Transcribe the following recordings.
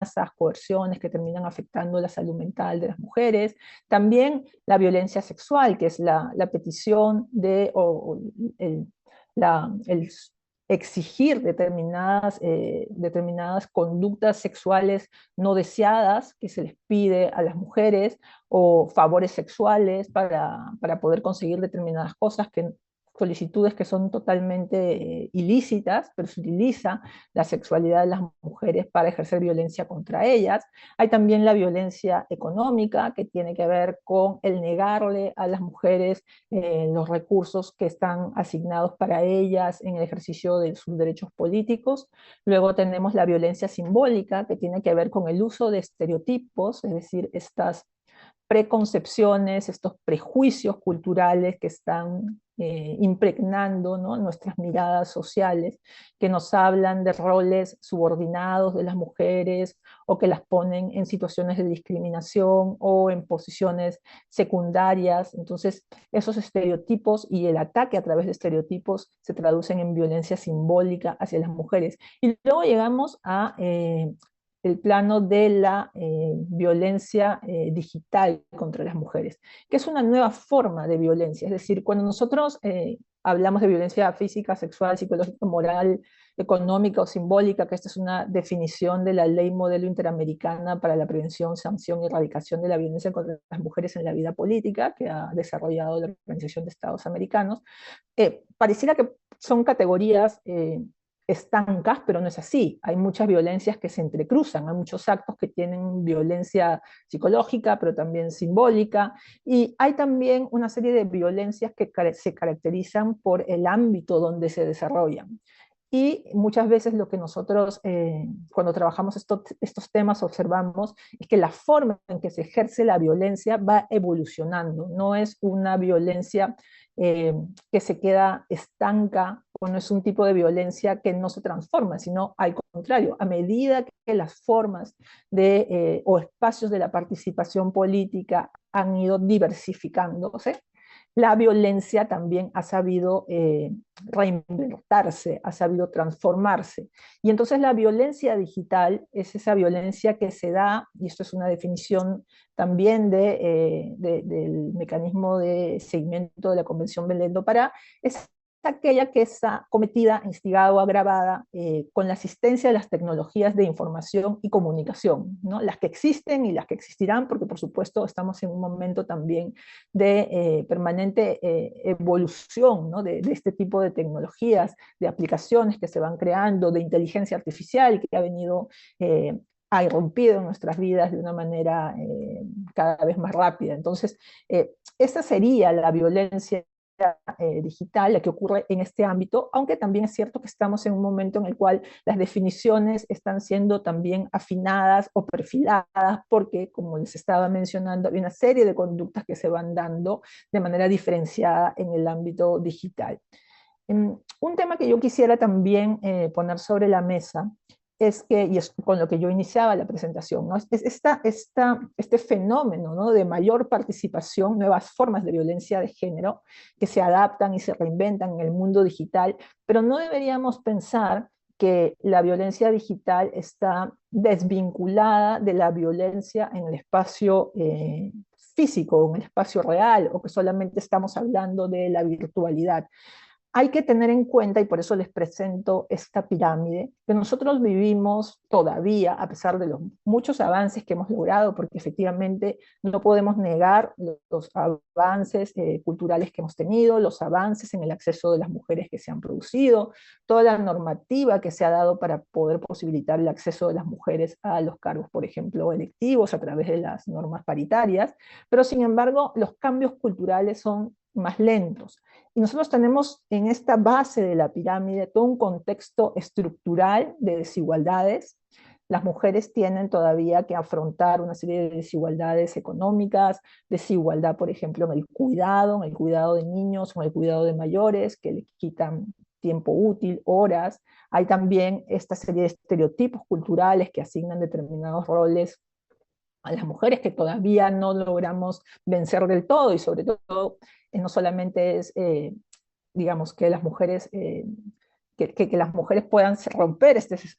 amenazas, coerciones que terminan afectando la salud mental de las mujeres. También la violencia sexual, que es la petición de, o el exigir determinadas conductas sexuales no deseadas que se les pide a las mujeres, o favores sexuales para poder conseguir determinadas cosas, solicitudes que son totalmente ilícitas, pero se utiliza la sexualidad de las mujeres para ejercer violencia contra ellas. Hay también la violencia económica, que tiene que ver con el negarle a las mujeres los recursos que están asignados para ellas en el ejercicio de sus derechos políticos. Luego tenemos la violencia simbólica, que tiene que ver con el uso de estereotipos, es decir, estas preconcepciones, estos prejuicios culturales que están impregnando, ¿no?, nuestras miradas sociales, que nos hablan de roles subordinados de las mujeres, o que las ponen en situaciones de discriminación o en posiciones secundarias. Entonces, esos estereotipos y el ataque a través de estereotipos se traducen en violencia simbólica hacia las mujeres. Y luego llegamos a el plano de la violencia digital contra las mujeres, que es una nueva forma de violencia. Es decir, cuando nosotros hablamos de violencia física, sexual, psicológica, moral, económica o simbólica, que esta es una definición de la Ley Modelo Interamericana para la Prevención, Sanción y Erradicación de la Violencia contra las Mujeres en la Vida Política, que ha desarrollado la Organización de Estados Americanos, pareciera que son categorías estancas, pero no es así. Hay muchas violencias que se entrecruzan, hay muchos actos que tienen violencia psicológica, pero también simbólica, y hay también una serie de violencias que se caracterizan por el ámbito donde se desarrollan. Y muchas veces lo que nosotros, cuando trabajamos estos temas, observamos es que la forma en que se ejerce la violencia va evolucionando. No es una violencia eh, que se queda estanca, o no es un tipo de violencia que no se transforma, sino al contrario, a medida que las formas o espacios de la participación política han ido diversificándose, la violencia también ha sabido reinventarse, ha sabido transformarse. Y entonces la violencia digital es esa violencia que se da, y esto es una definición también del mecanismo de seguimiento de la Convención Belém do Pará, es aquella que está cometida, instigada o agravada con la asistencia de las tecnologías de información y comunicación, ¿no?, las que existen y las que existirán, porque por supuesto estamos en un momento también de permanente evolución, ¿no?, de este tipo de tecnologías, de aplicaciones que se van creando, de inteligencia artificial que ha venido ha irrumpido en nuestras vidas de una manera cada vez más rápida. Entonces, esa sería la violencia digital, la que ocurre en este ámbito, aunque también es cierto que estamos en un momento en el cual las definiciones están siendo también afinadas o perfiladas, porque, como les estaba mencionando, hay una serie de conductas que se van dando de manera diferenciada en el ámbito digital. Un tema que yo quisiera también poner sobre la mesa es que, y es con lo que yo iniciaba la presentación, ¿no?, es este fenómeno, ¿no?, de mayor participación, nuevas formas de violencia de género que se adaptan y se reinventan en el mundo digital, pero no deberíamos pensar que la violencia digital está desvinculada de la violencia en el espacio físico, en el espacio real, o que solamente estamos hablando de la virtualidad. Hay que tener en cuenta, y por eso les presento esta pirámide, que nosotros vivimos todavía, a pesar de los muchos avances que hemos logrado, porque efectivamente no podemos negar los avances culturales que hemos tenido, los avances en el acceso de las mujeres que se han producido, toda la normativa que se ha dado para poder posibilitar el acceso de las mujeres a los cargos, por ejemplo, electivos, a través de las normas paritarias, pero sin embargo los cambios culturales son más lentos. Y nosotros tenemos en esta base de la pirámide todo un contexto estructural de desigualdades. Las mujeres tienen todavía que afrontar una serie de desigualdades económicas, desigualdad, por ejemplo, en el cuidado de niños, en el cuidado de mayores, que le quitan tiempo útil, horas. Hay también esta serie de estereotipos culturales que asignan determinados roles a las mujeres que todavía no logramos vencer del todo, y sobre todo no solamente es, digamos, que las mujeres que las mujeres puedan romper estos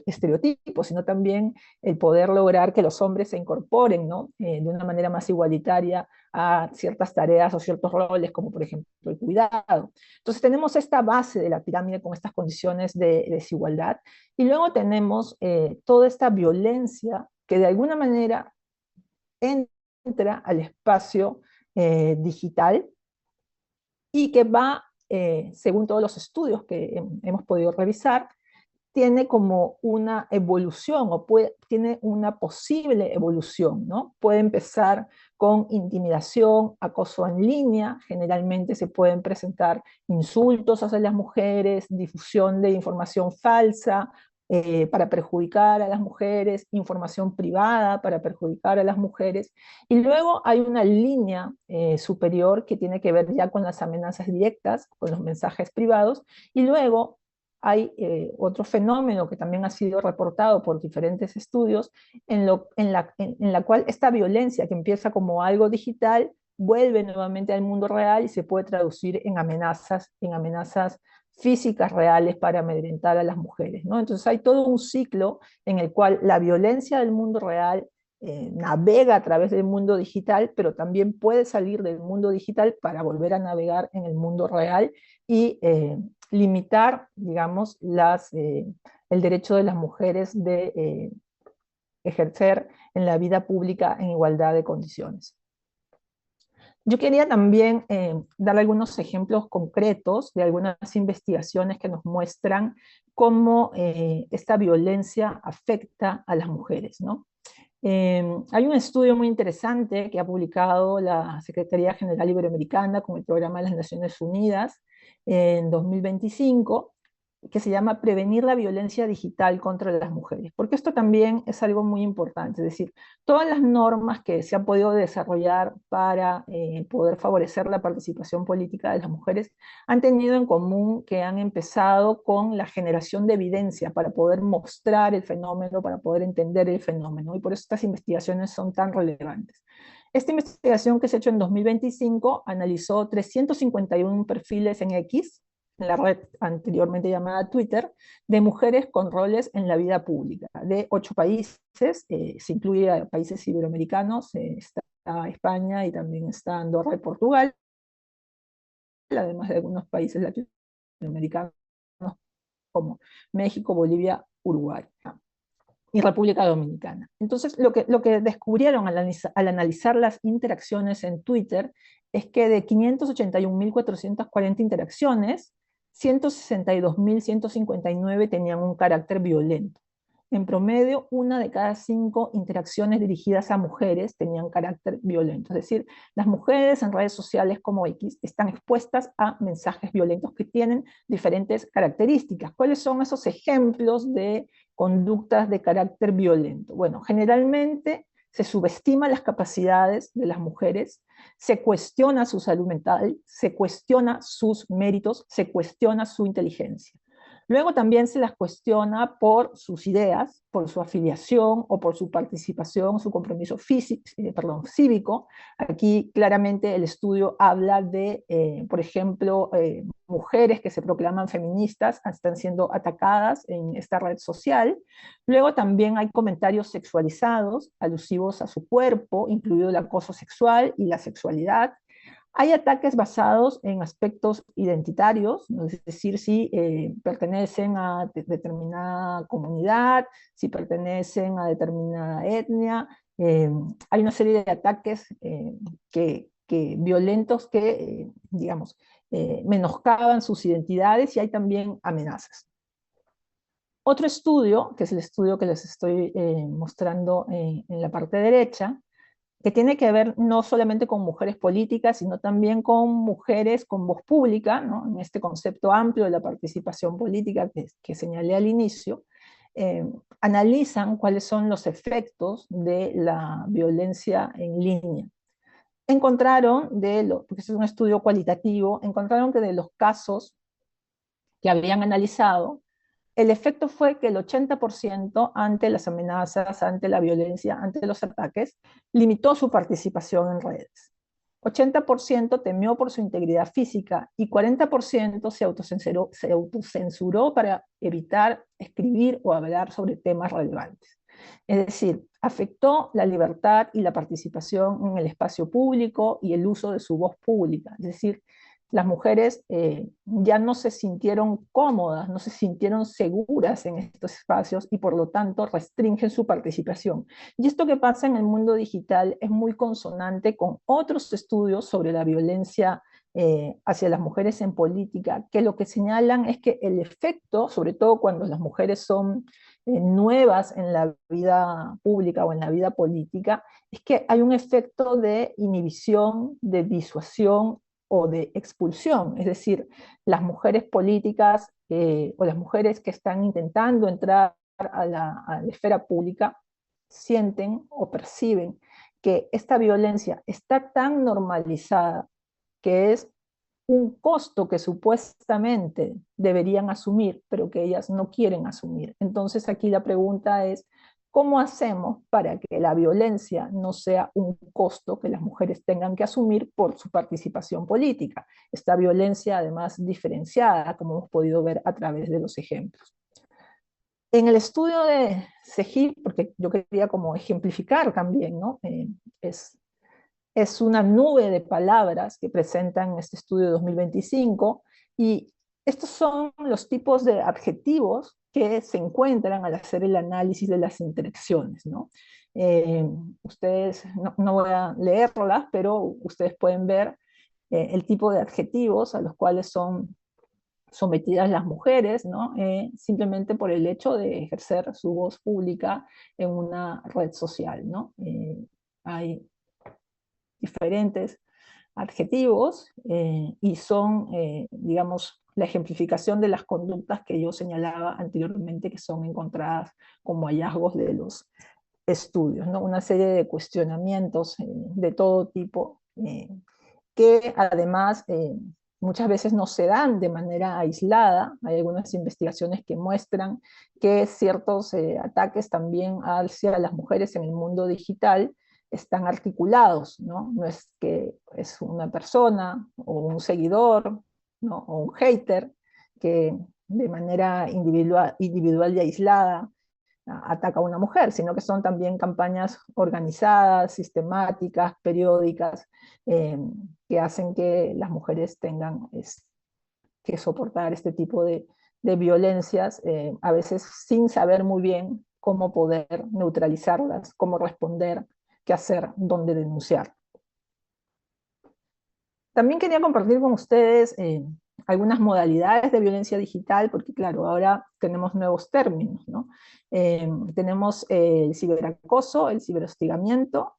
estereotipos, sino también el poder lograr que los hombres se incorporen, ¿no? De una manera más igualitaria a ciertas tareas o ciertos roles, como por ejemplo el cuidado. Entonces tenemos esta base de la pirámide con estas condiciones de desigualdad, y luego tenemos toda esta violencia que de alguna manera entra al espacio digital y que va, según todos los estudios que hemos podido revisar, tiene como una evolución o tiene una posible evolución, ¿no? Puede empezar con intimidación, acoso en línea, generalmente se pueden presentar insultos hacia las mujeres, difusión de información falsa para perjudicar a las mujeres, información privada para perjudicar a las mujeres, y luego hay una línea superior que tiene que ver ya con las amenazas directas, con los mensajes privados, y luego hay otro fenómeno que también ha sido reportado por diferentes estudios, en la cual esta violencia que empieza como algo digital vuelve nuevamente al mundo real y se puede traducir en amenazas físicas reales para amedrentar a las mujeres, ¿no? Entonces hay todo un ciclo en el cual la violencia del mundo real navega a través del mundo digital, pero también puede salir del mundo digital para volver a navegar en el mundo real y limitar, digamos, el derecho de las mujeres de ejercer en la vida pública en igualdad de condiciones. Yo quería también dar algunos ejemplos concretos de algunas investigaciones que nos muestran cómo esta violencia afecta a las mujeres, ¿no? Hay un estudio muy interesante que ha publicado la Secretaría General Iberoamericana con el Programa de las Naciones Unidas en 2025, que se llama Prevenir la violencia digital contra las mujeres, porque esto también es algo muy importante, es decir, todas las normas que se han podido desarrollar para poder favorecer la participación política de las mujeres han tenido en común que han empezado con la generación de evidencia para poder mostrar el fenómeno, para poder entender el fenómeno, y por eso estas investigaciones son tan relevantes. Esta investigación que se ha hecho en 2025 analizó 351 perfiles en X, en la red anteriormente llamada Twitter, de mujeres con roles en la vida pública, de 8 países, se incluye a países iberoamericanos, está España y también está Andorra y Portugal, además de algunos países latinoamericanos como México, Bolivia, Uruguay y República Dominicana. Entonces, lo que descubrieron al analizar las interacciones en Twitter es que de 581.440 interacciones, 162.159 tenían un carácter violento. En promedio, 1 de cada 5 interacciones dirigidas a mujeres tenían carácter violento. Es decir, las mujeres en redes sociales como X están expuestas a mensajes violentos que tienen diferentes características. ¿Cuáles son esos ejemplos de conductas de carácter violento? Bueno, generalmente se subestima las capacidades de las mujeres, se cuestiona su salud mental, se cuestiona sus méritos, se cuestiona su inteligencia. Luego también se las cuestiona por sus ideas, por su afiliación o por su participación, su compromiso cívico. Aquí claramente el estudio habla de, por ejemplo, mujeres que se proclaman feministas están siendo atacadas en esta red social. Luego también hay comentarios sexualizados, alusivos a su cuerpo, incluido el acoso sexual y la sexualidad. Hay ataques basados en aspectos identitarios, ¿no? Es decir, si pertenecen a determinada comunidad, si pertenecen a determinada etnia. Hay una serie de ataques violentos que, digamos, menoscaban sus identidades, y hay también amenazas. Otro estudio, que es el estudio que les estoy mostrando en la parte derecha, que tiene que ver no solamente con mujeres políticas, sino también con mujeres con voz pública, ¿no? En este concepto amplio de la participación política que señalé al inicio, analizan cuáles son los efectos de la violencia en línea. Encontraron, porque es un estudio cualitativo, encontraron que de los casos que habían analizado, el efecto fue que el 80% ante las amenazas, ante la violencia, ante los ataques, limitó su participación en redes. 80% temió por su integridad física y 40% se autocensuró para evitar escribir o hablar sobre temas relevantes. Es decir, afectó la libertad y la participación en el espacio público y el uso de su voz pública. Es decir, las mujeres ya no se sintieron cómodas, no se sintieron seguras en estos espacios y por lo tanto restringen su participación. Y esto que pasa en el mundo digital es muy consonante con otros estudios sobre la violencia hacia las mujeres en política, que lo que señalan es que el efecto, sobre todo cuando las mujeres son nuevas en la vida pública o en la vida política, es que hay un efecto de inhibición, de disuasión o de expulsión. Es decir, las mujeres políticas o las mujeres que están intentando entrar a la esfera pública sienten o perciben que esta violencia está tan normalizada que es un costo que supuestamente deberían asumir, pero que ellas no quieren asumir. Entonces aquí la pregunta es, ¿cómo hacemos para que la violencia no sea un costo que las mujeres tengan que asumir por su participación política? Esta violencia además diferenciada, como hemos podido ver a través de los ejemplos. En el estudio de CEGIP, porque yo quería como ejemplificar también, ¿no? Es una nube de palabras que presentan este estudio de 2025 y estos son los tipos de adjetivos que se encuentran al hacer el análisis de las interacciones, ¿no? Ustedes, no voy a leerlas, pero ustedes pueden ver el tipo de adjetivos a los cuales son sometidas las mujeres, ¿no? Simplemente por el hecho de ejercer su voz pública en una red social, ¿no? Hay diferentes adjetivos y son, digamos, la ejemplificación de las conductas que yo señalaba anteriormente que son encontradas como hallazgos de los estudios, ¿no? Una serie de cuestionamientos de todo tipo que además muchas veces no se dan de manera aislada. Hay algunas investigaciones que muestran que ciertos ataques también hacia las mujeres en el mundo digital están articulados, ¿no? No es que es una persona o un seguidor, ¿no? O un hater que de manera individual y aislada ataca a una mujer, sino que son también campañas organizadas, sistemáticas, periódicas, eh, que hacen que las mujeres tengan que soportar este tipo de violencias, a veces sin saber muy bien cómo poder neutralizarlas, cómo responder, qué hacer, dónde denunciar. También quería compartir con ustedes algunas modalidades de violencia digital, porque claro, ahora tenemos nuevos términos, ¿no? Tenemos el ciberacoso, el ciberhostigamiento,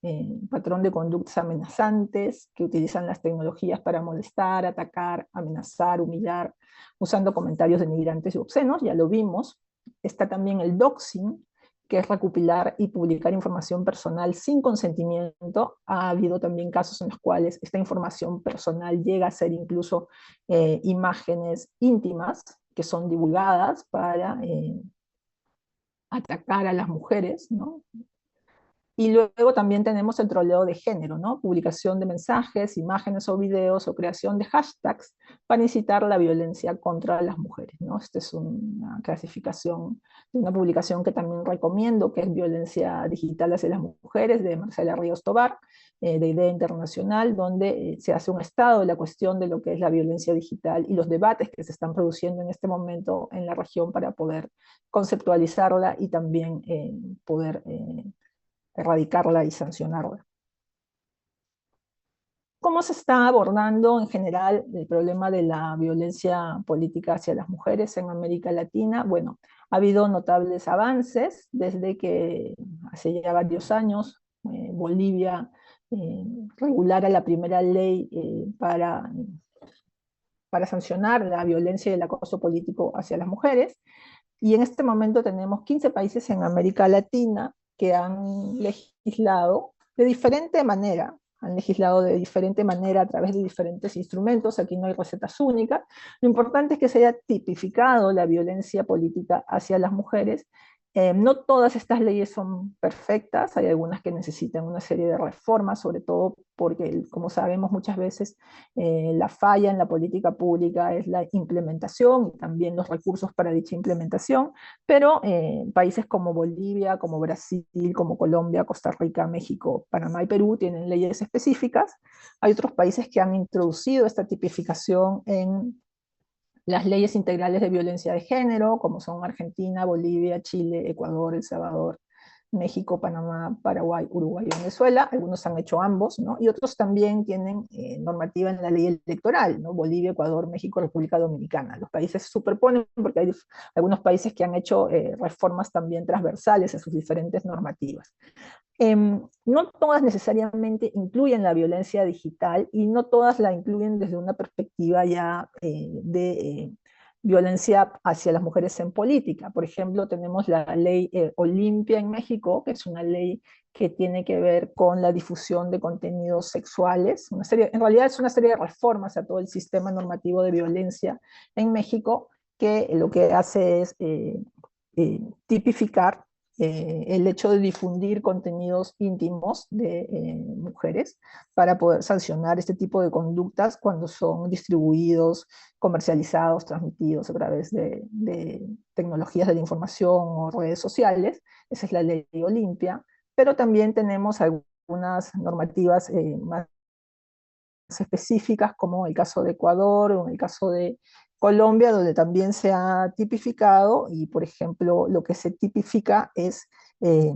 patrón de conductas amenazantes que utilizan las tecnologías para molestar, atacar, amenazar, humillar, usando comentarios denigrantes y obscenos, ya lo vimos. Está también el doxing, que es recopilar y publicar información personal sin consentimiento. Ha habido también casos en los cuales esta información personal llega a ser incluso imágenes íntimas que son divulgadas para atacar a las mujeres, ¿no? Y luego también tenemos el troleo de género, ¿no? Publicación de mensajes, imágenes o videos o creación de hashtags para incitar la violencia contra las mujeres, ¿no? Esta es una clasificación de una publicación que también recomiendo, que es Violencia Digital hacia las Mujeres, de Marcela Ríos Tobar, de Idea Internacional, donde se hace un estado de la cuestión de lo que es la violencia digital y los debates que se están produciendo en este momento en la región para poder conceptualizarla y también poder erradicarla y sancionarla. ¿Cómo se está abordando en general el problema de la violencia política hacia las mujeres en América Latina? Bueno, ha habido notables avances desde que hace ya varios años Bolivia regulara la primera ley para sancionar la violencia y el acoso político hacia las mujeres. Y en este momento tenemos 15 países en América Latina que han legislado de diferente manera, a través de diferentes instrumentos. Aquí no hay recetas únicas. Lo importante es que se haya tipificado la violencia política hacia las mujeres No todas estas leyes son perfectas, hay algunas que necesitan una serie de reformas, sobre todo porque, como sabemos, muchas veces la falla en la política pública es la implementación y también los recursos para dicha implementación, pero países como Bolivia, como Brasil, como Colombia, Costa Rica, México, Panamá y Perú tienen leyes específicas. Hay otros países que han introducido esta tipificación en las leyes integrales de violencia de género, como son Argentina, Bolivia, Chile, Ecuador, El Salvador, México, Panamá, Paraguay, Uruguay y Venezuela. Algunos han hecho ambos, ¿no? Y otros también tienen normativa en la ley electoral, ¿no? Bolivia, Ecuador, México, República Dominicana. Los países se superponen porque hay algunos países que han hecho reformas también transversales a sus diferentes normativas. No todas necesariamente incluyen la violencia digital y no todas la incluyen desde una perspectiva ya de violencia hacia las mujeres en política. Por ejemplo, tenemos la ley Olimpia en México, que es una ley que tiene que ver con la difusión de contenidos sexuales. En realidad es una serie de reformas a todo el sistema normativo de violencia en México, que lo que hace es tipificar el hecho de difundir contenidos íntimos de mujeres para poder sancionar este tipo de conductas cuando son distribuidos, comercializados, transmitidos a través de tecnologías de la información o redes sociales. Esa es la ley Olimpia, pero también tenemos algunas normativas más específicas, como el caso de Ecuador o el caso de Colombia, donde también se ha tipificado y, por ejemplo, lo que se tipifica es eh,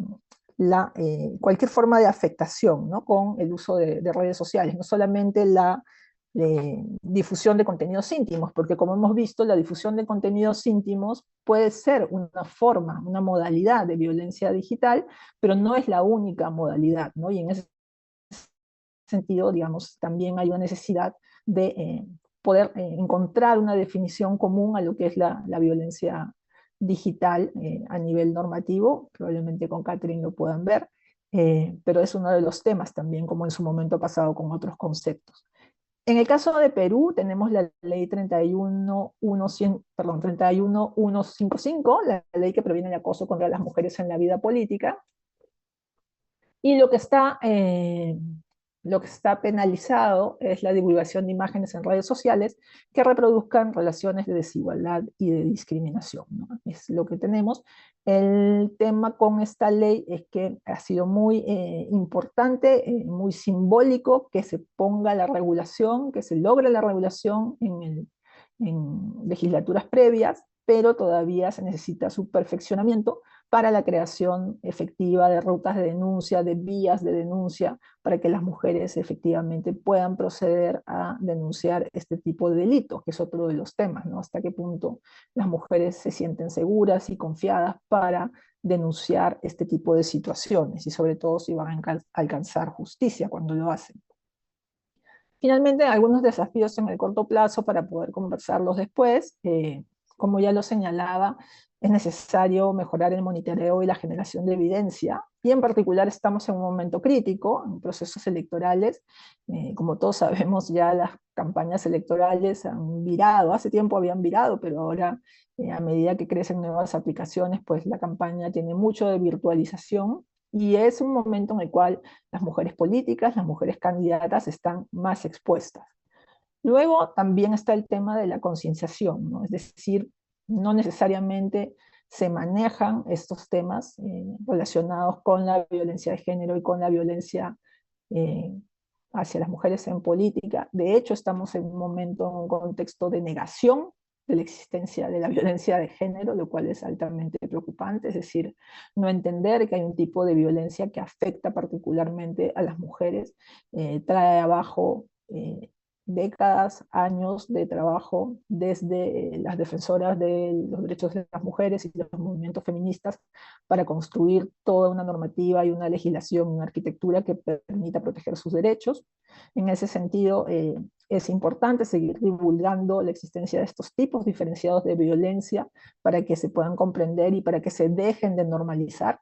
cualquier forma de afectación, ¿no? Con el uso de redes sociales, no solamente la difusión de contenidos íntimos, porque como hemos visto, la difusión de contenidos íntimos puede ser una forma, una modalidad de violencia digital, pero no es la única modalidad, ¿no? Y en ese sentido, digamos, también hay una necesidad de poder encontrar una definición común a lo que es la violencia digital a nivel normativo. Probablemente con Catherine lo puedan ver, pero es uno de los temas también, como en su momento ha pasado con otros conceptos. En el caso de Perú tenemos la ley 31155, la ley que previene el acoso contra las mujeres en la vida política, y lo que está penalizado es la divulgación de imágenes en redes sociales que reproduzcan relaciones de desigualdad y de discriminación, ¿no? Es lo que tenemos. El tema con esta ley es que ha sido muy importante, muy simbólico que se ponga la regulación, que se logre la regulación en legislaturas previas, pero todavía se necesita su perfeccionamiento para la creación efectiva de rutas de denuncia, de vías de denuncia, para que las mujeres efectivamente puedan proceder a denunciar este tipo de delitos, que es otro de los temas, ¿no? Hasta qué punto las mujeres se sienten seguras y confiadas para denunciar este tipo de situaciones y sobre todo si van a alcanzar justicia cuando lo hacen. Finalmente, algunos desafíos en el corto plazo para poder conversarlos después. Como ya lo señalaba, es necesario mejorar el monitoreo y la generación de evidencia, y en particular estamos en un momento crítico, en procesos electorales. Como todos sabemos, ya las campañas electorales han virado, hace tiempo habían virado, pero ahora a medida que crecen nuevas aplicaciones, pues la campaña tiene mucho de virtualización, y es un momento en el cual las mujeres políticas, las mujeres candidatas están más expuestas. Luego también está el tema de la concienciación, ¿no? Es decir, no necesariamente se manejan estos temas relacionados con la violencia de género y con la violencia eh, hacia las mujeres en política. De hecho, estamos en un momento, en un contexto de negación de la existencia de la violencia de género, lo cual es altamente preocupante, es decir, no entender que hay un tipo de violencia que afecta particularmente a las mujeres, trae abajo décadas, años de trabajo desde las defensoras de los derechos de las mujeres y los movimientos feministas para construir toda una normativa y una legislación, una arquitectura que permita proteger sus derechos. En ese sentido, es importante seguir divulgando la existencia de estos tipos diferenciados de violencia para que se puedan comprender y para que se dejen de normalizar,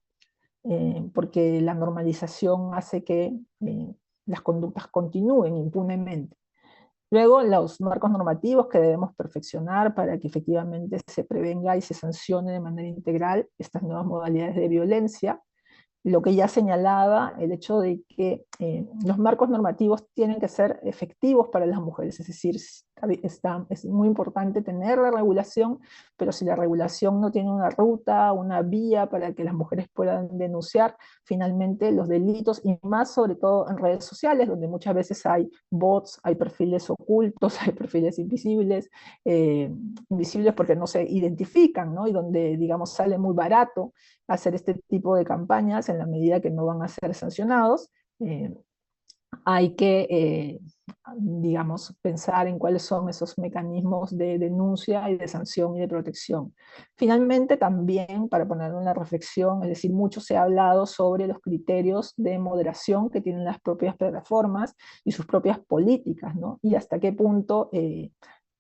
porque la normalización hace que las conductas continúen impunemente. Luego, los marcos normativos que debemos perfeccionar para que efectivamente se prevenga y se sancione de manera integral estas nuevas modalidades de violencia. Lo que ya señalaba, el hecho de que los marcos normativos tienen que ser efectivos para las mujeres, es decir, es muy importante tener la regulación, pero si la regulación no tiene una ruta, una vía para que las mujeres puedan denunciar finalmente los delitos, y más sobre todo en redes sociales, donde muchas veces hay bots, hay perfiles ocultos, hay perfiles eh, invisibles porque no se identifican, ¿no? Y donde, digamos, sale muy barato hacer este tipo de campañas en la medida que no van a ser sancionados. Eh, hay que, digamos, pensar en cuáles son esos mecanismos de denuncia y de sanción y de protección. Finalmente, también, para poner una reflexión, es decir, mucho se ha hablado sobre los criterios de moderación que tienen las propias plataformas y sus propias políticas, ¿no? Y hasta qué punto,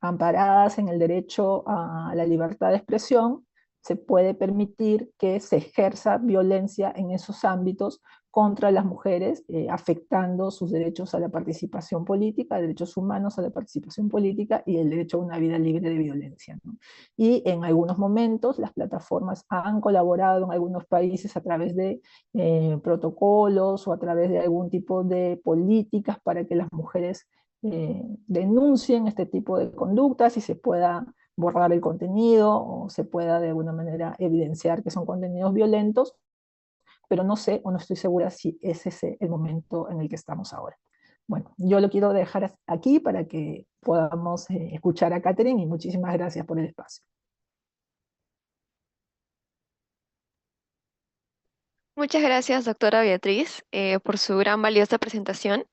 amparadas en el derecho a la libertad de expresión, se puede permitir que se ejerza violencia en esos ámbitos contra las mujeres, afectando sus derechos a la participación política, derechos humanos a la participación política y el derecho a una vida libre de violencia, ¿no? Y en algunos momentos las plataformas han colaborado en algunos países a través de protocolos o a través de algún tipo de políticas para que las mujeres denuncien este tipo de conductas y se pueda borrar el contenido o se pueda de alguna manera evidenciar que son contenidos violentos, pero no sé o no estoy segura si es ese el momento en el que estamos ahora. Bueno, yo lo quiero dejar aquí para que podamos escuchar a Catherine y muchísimas gracias por el espacio. Muchas gracias, doctora Beatriz, por su gran valiosa presentación.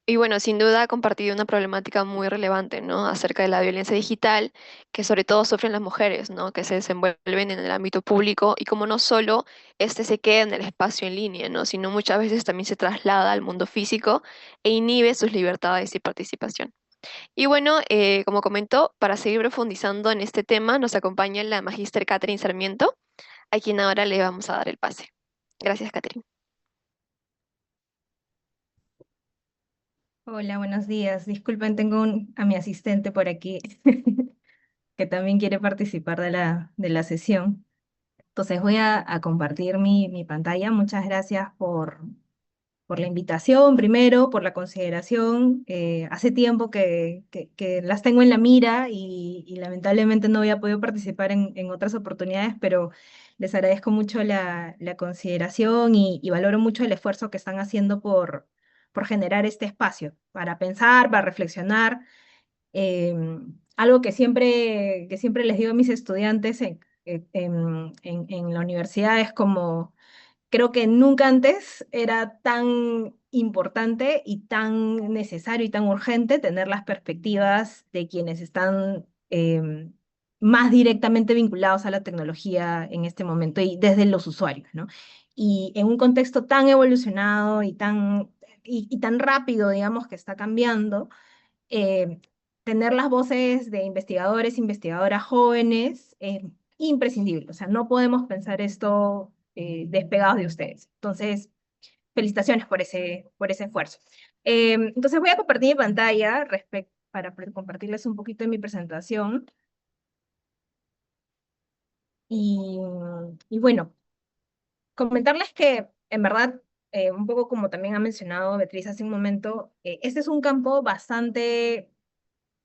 Y bueno, sin duda ha compartido una problemática muy relevante, ¿no? Acerca de la violencia digital, que sobre todo sufren las mujeres, ¿no? Que se desenvuelven en el ámbito público y como no solo este se queda en el espacio en línea, ¿no? Sino muchas veces también se traslada al mundo físico e inhibe sus libertades y participación. Y bueno, como comentó, para seguir profundizando en este tema, nos acompaña la magíster Catherine Sarmiento, a quien ahora le vamos a dar el pase. Gracias, Catherine. Hola, buenos días. Disculpen, tengo a mi asistente por aquí que también quiere participar de la sesión. Entonces voy a compartir mi pantalla. Muchas gracias por la invitación, primero, por la consideración. Hace tiempo que las tengo en la mira y lamentablemente no había podido participar en otras oportunidades, pero les agradezco mucho la consideración y valoro mucho el esfuerzo que están haciendo por generar este espacio para pensar, para reflexionar. Algo que siempre les digo a mis estudiantes en la universidad es como creo que nunca antes era tan importante y tan necesario y tan urgente tener las perspectivas de quienes están más directamente vinculados a la tecnología en este momento y desde los usuarios, ¿no? Y en un contexto tan evolucionado y tan rápido, digamos, que está cambiando, eh, tener las voces de investigadores, investigadoras jóvenes es imprescindible. O sea, no podemos pensar esto despegados de ustedes. Entonces, felicitaciones por ese esfuerzo. Entonces, voy a compartir mi pantalla para compartirles un poquito de mi presentación. Y, y bueno, comentarles que en verdad, un poco como también ha mencionado Beatriz hace un momento, este es un campo bastante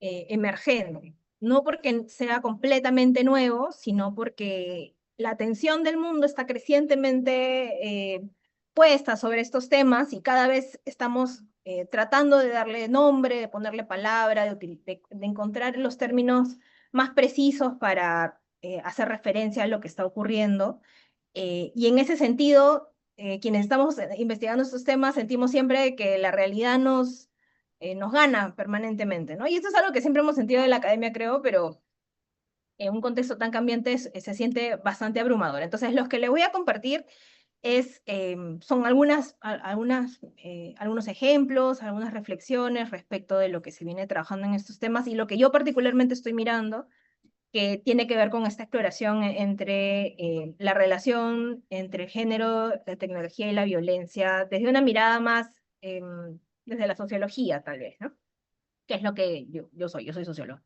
emergente. No porque sea completamente nuevo, sino porque la atención del mundo está crecientemente puesta sobre estos temas y cada vez estamos tratando de darle nombre, de ponerle palabra, de encontrar los términos más precisos para hacer referencia a lo que está ocurriendo. Y en ese sentido, quienes estamos investigando estos temas sentimos siempre que la realidad nos gana permanentemente, ¿no? Y esto es algo que siempre hemos sentido en la academia, creo, pero en un contexto tan cambiante se siente bastante abrumador. Entonces, los que le voy a compartir son algunos ejemplos, algunas reflexiones respecto de lo que se viene trabajando en estos temas y lo que yo particularmente estoy mirando, que tiene que ver con esta exploración entre la relación entre el género, la tecnología y la violencia, desde una mirada más, desde la sociología, tal vez, ¿no? que es lo que yo soy socióloga.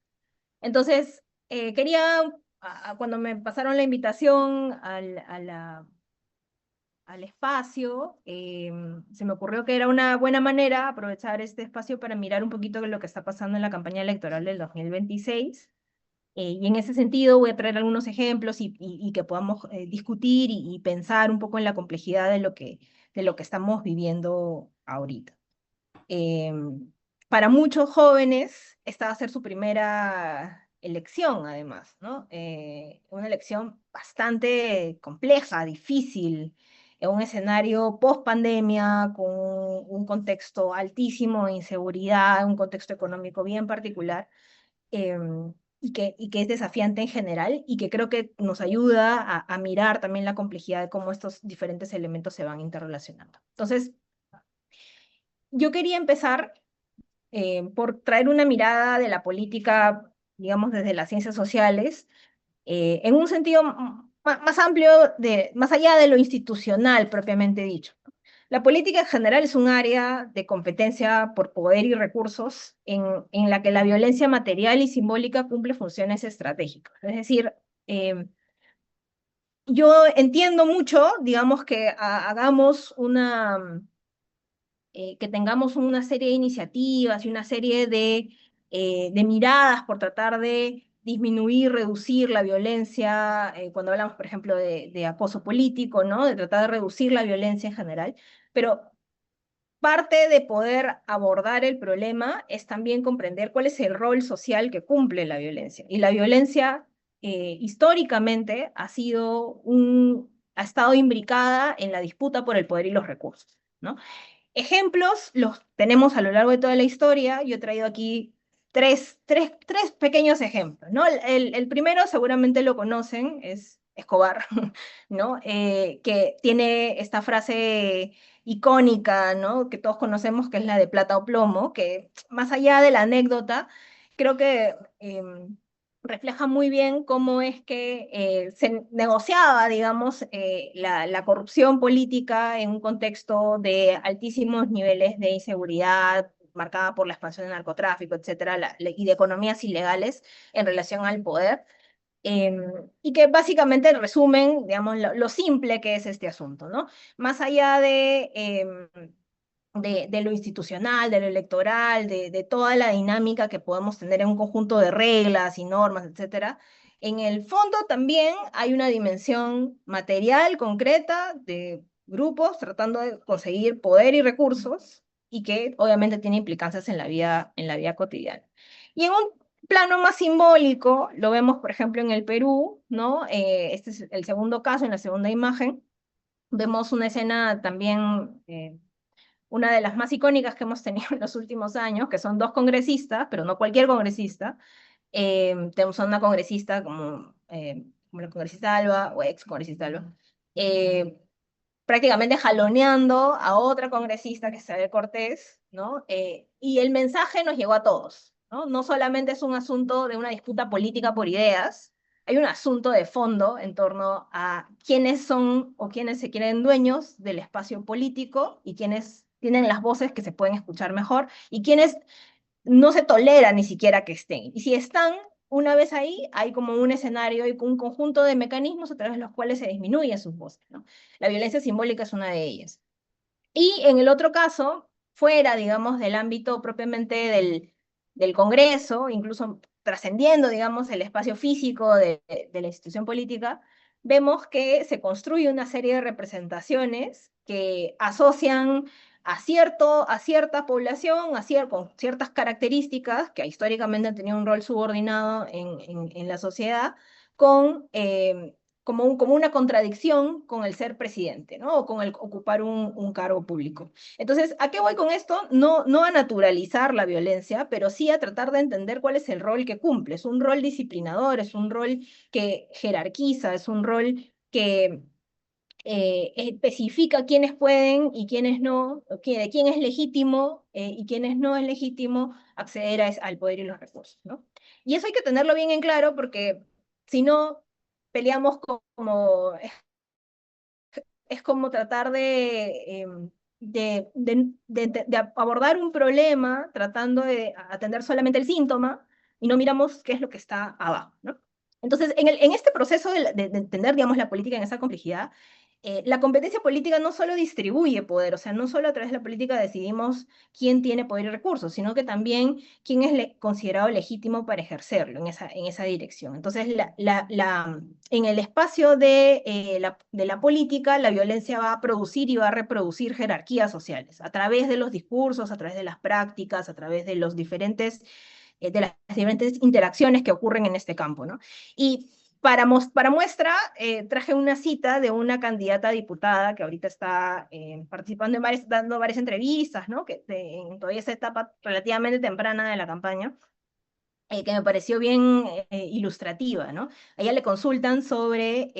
Entonces, cuando me pasaron la invitación al espacio, se me ocurrió que era una buena manera aprovechar este espacio para mirar un poquito de lo que está pasando en la campaña electoral del 2026. Y en ese sentido voy a traer algunos ejemplos y que podamos discutir y pensar un poco en la complejidad de lo que estamos viviendo ahorita. Para muchos jóvenes, esta va a ser su primera elección, además, ¿no? Una elección bastante compleja, difícil, en un escenario post-pandemia, con un contexto altísimo de inseguridad, un contexto económico bien particular, y que es desafiante en general, y que creo que nos ayuda a mirar también la complejidad de cómo estos diferentes elementos se van interrelacionando. Entonces, yo quería empezar por traer una mirada de la política, digamos, desde las ciencias sociales, en un sentido más amplio, más allá de lo institucional propiamente dicho. La política en general es un área de competencia por poder y recursos en la que la violencia material y simbólica cumple funciones estratégicas. Es decir, yo entiendo mucho, digamos, que hagamos que tengamos una serie de iniciativas y una serie de miradas por tratar de disminuir, reducir la violencia, cuando hablamos, por ejemplo, de acoso político, ¿no? De tratar de reducir la violencia en general, pero parte de poder abordar el problema es también comprender cuál es el rol social que cumple la violencia. Y la violencia históricamente ha estado imbricada en la disputa por el poder y los recursos, ¿no? Ejemplos los tenemos a lo largo de toda la historia. Yo he traído aquí tres pequeños ejemplos, ¿no? El primero seguramente lo conocen, es Escobar, ¿no? Que tiene esta frase icónica, ¿no? Que todos conocemos, que es la de plata o plomo, que más allá de la anécdota, creo que refleja muy bien cómo es que se negociaba, digamos, la corrupción política en un contexto de altísimos niveles de inseguridad marcada por la expansión del narcotráfico, etcétera, y de economías ilegales en relación al poder. Y que básicamente resumen, digamos, lo simple que es este asunto, ¿no? Más allá de lo institucional, de lo electoral, de toda la dinámica que podemos tener en un conjunto de reglas y normas, etcétera. En el fondo también hay una dimensión material, concreta, de grupos tratando de conseguir poder y recursos, y que obviamente tiene implicancias en la vida cotidiana. Y en un plano más simbólico, lo vemos, por ejemplo, en el Perú, ¿no? Este es el segundo caso, en la segunda imagen. Vemos una escena también una de las más icónicas que hemos tenido en los últimos años, que son dos congresistas, pero no cualquier congresista. Tenemos a una congresista como la congresista Alba, o ex congresista Alba, prácticamente jaloneando a otra congresista, que es Isabel Cortés, ¿no? Y el mensaje nos llegó a todos, ¿no? No solamente es un asunto de una disputa política por ideas, hay un asunto de fondo en torno a quiénes son o quiénes se quieren dueños del espacio político y quiénes tienen las voces que se pueden escuchar mejor y quiénes no se tolera ni siquiera que estén. Y si están, una vez ahí, hay como un escenario y un conjunto de mecanismos a través de los cuales se disminuyen sus voces, ¿no? La violencia simbólica es una de ellas. Y en el otro caso, fuera, digamos, del ámbito propiamente del Congreso, incluso trascendiendo, digamos, el espacio físico de la institución política, vemos que se construye una serie de representaciones que asocian a cierta población, con ciertas características que históricamente han tenido un rol subordinado en la sociedad, con como una contradicción con el ser presidente, ¿no? O con el ocupar un cargo público. Entonces, ¿a qué voy con esto? No a naturalizar la violencia, pero sí a tratar de entender cuál es el rol que cumple. Es un rol disciplinador, es un rol que jerarquiza, es un rol que especifica quiénes pueden y quiénes no, de quién es legítimo y quiénes no es legítimo acceder al poder y los recursos, ¿no? Y eso hay que tenerlo bien en claro, porque si no, peleamos es como tratar de abordar un problema tratando de atender solamente el síntoma y no miramos qué es lo que está abajo, ¿no? Entonces, en este proceso de entender, digamos, la política en esa complejidad, la competencia política no solo distribuye poder, o sea, no solo a través de la política decidimos quién tiene poder y recursos, sino que también quién es considerado legítimo para ejercerlo en esa dirección. Entonces, en el espacio de la política, la violencia va a producir y va a reproducir jerarquías sociales, a través de los discursos, a través de las prácticas, a través de de las diferentes interacciones que ocurren en este campo, ¿no? Y para muestra, traje una cita de una candidata a diputada que ahorita está participando dando varias entrevistas, ¿no? En todavía esa etapa relativamente temprana de la campaña, que me pareció bien ilustrativa, ¿no? A ella le consultan sobre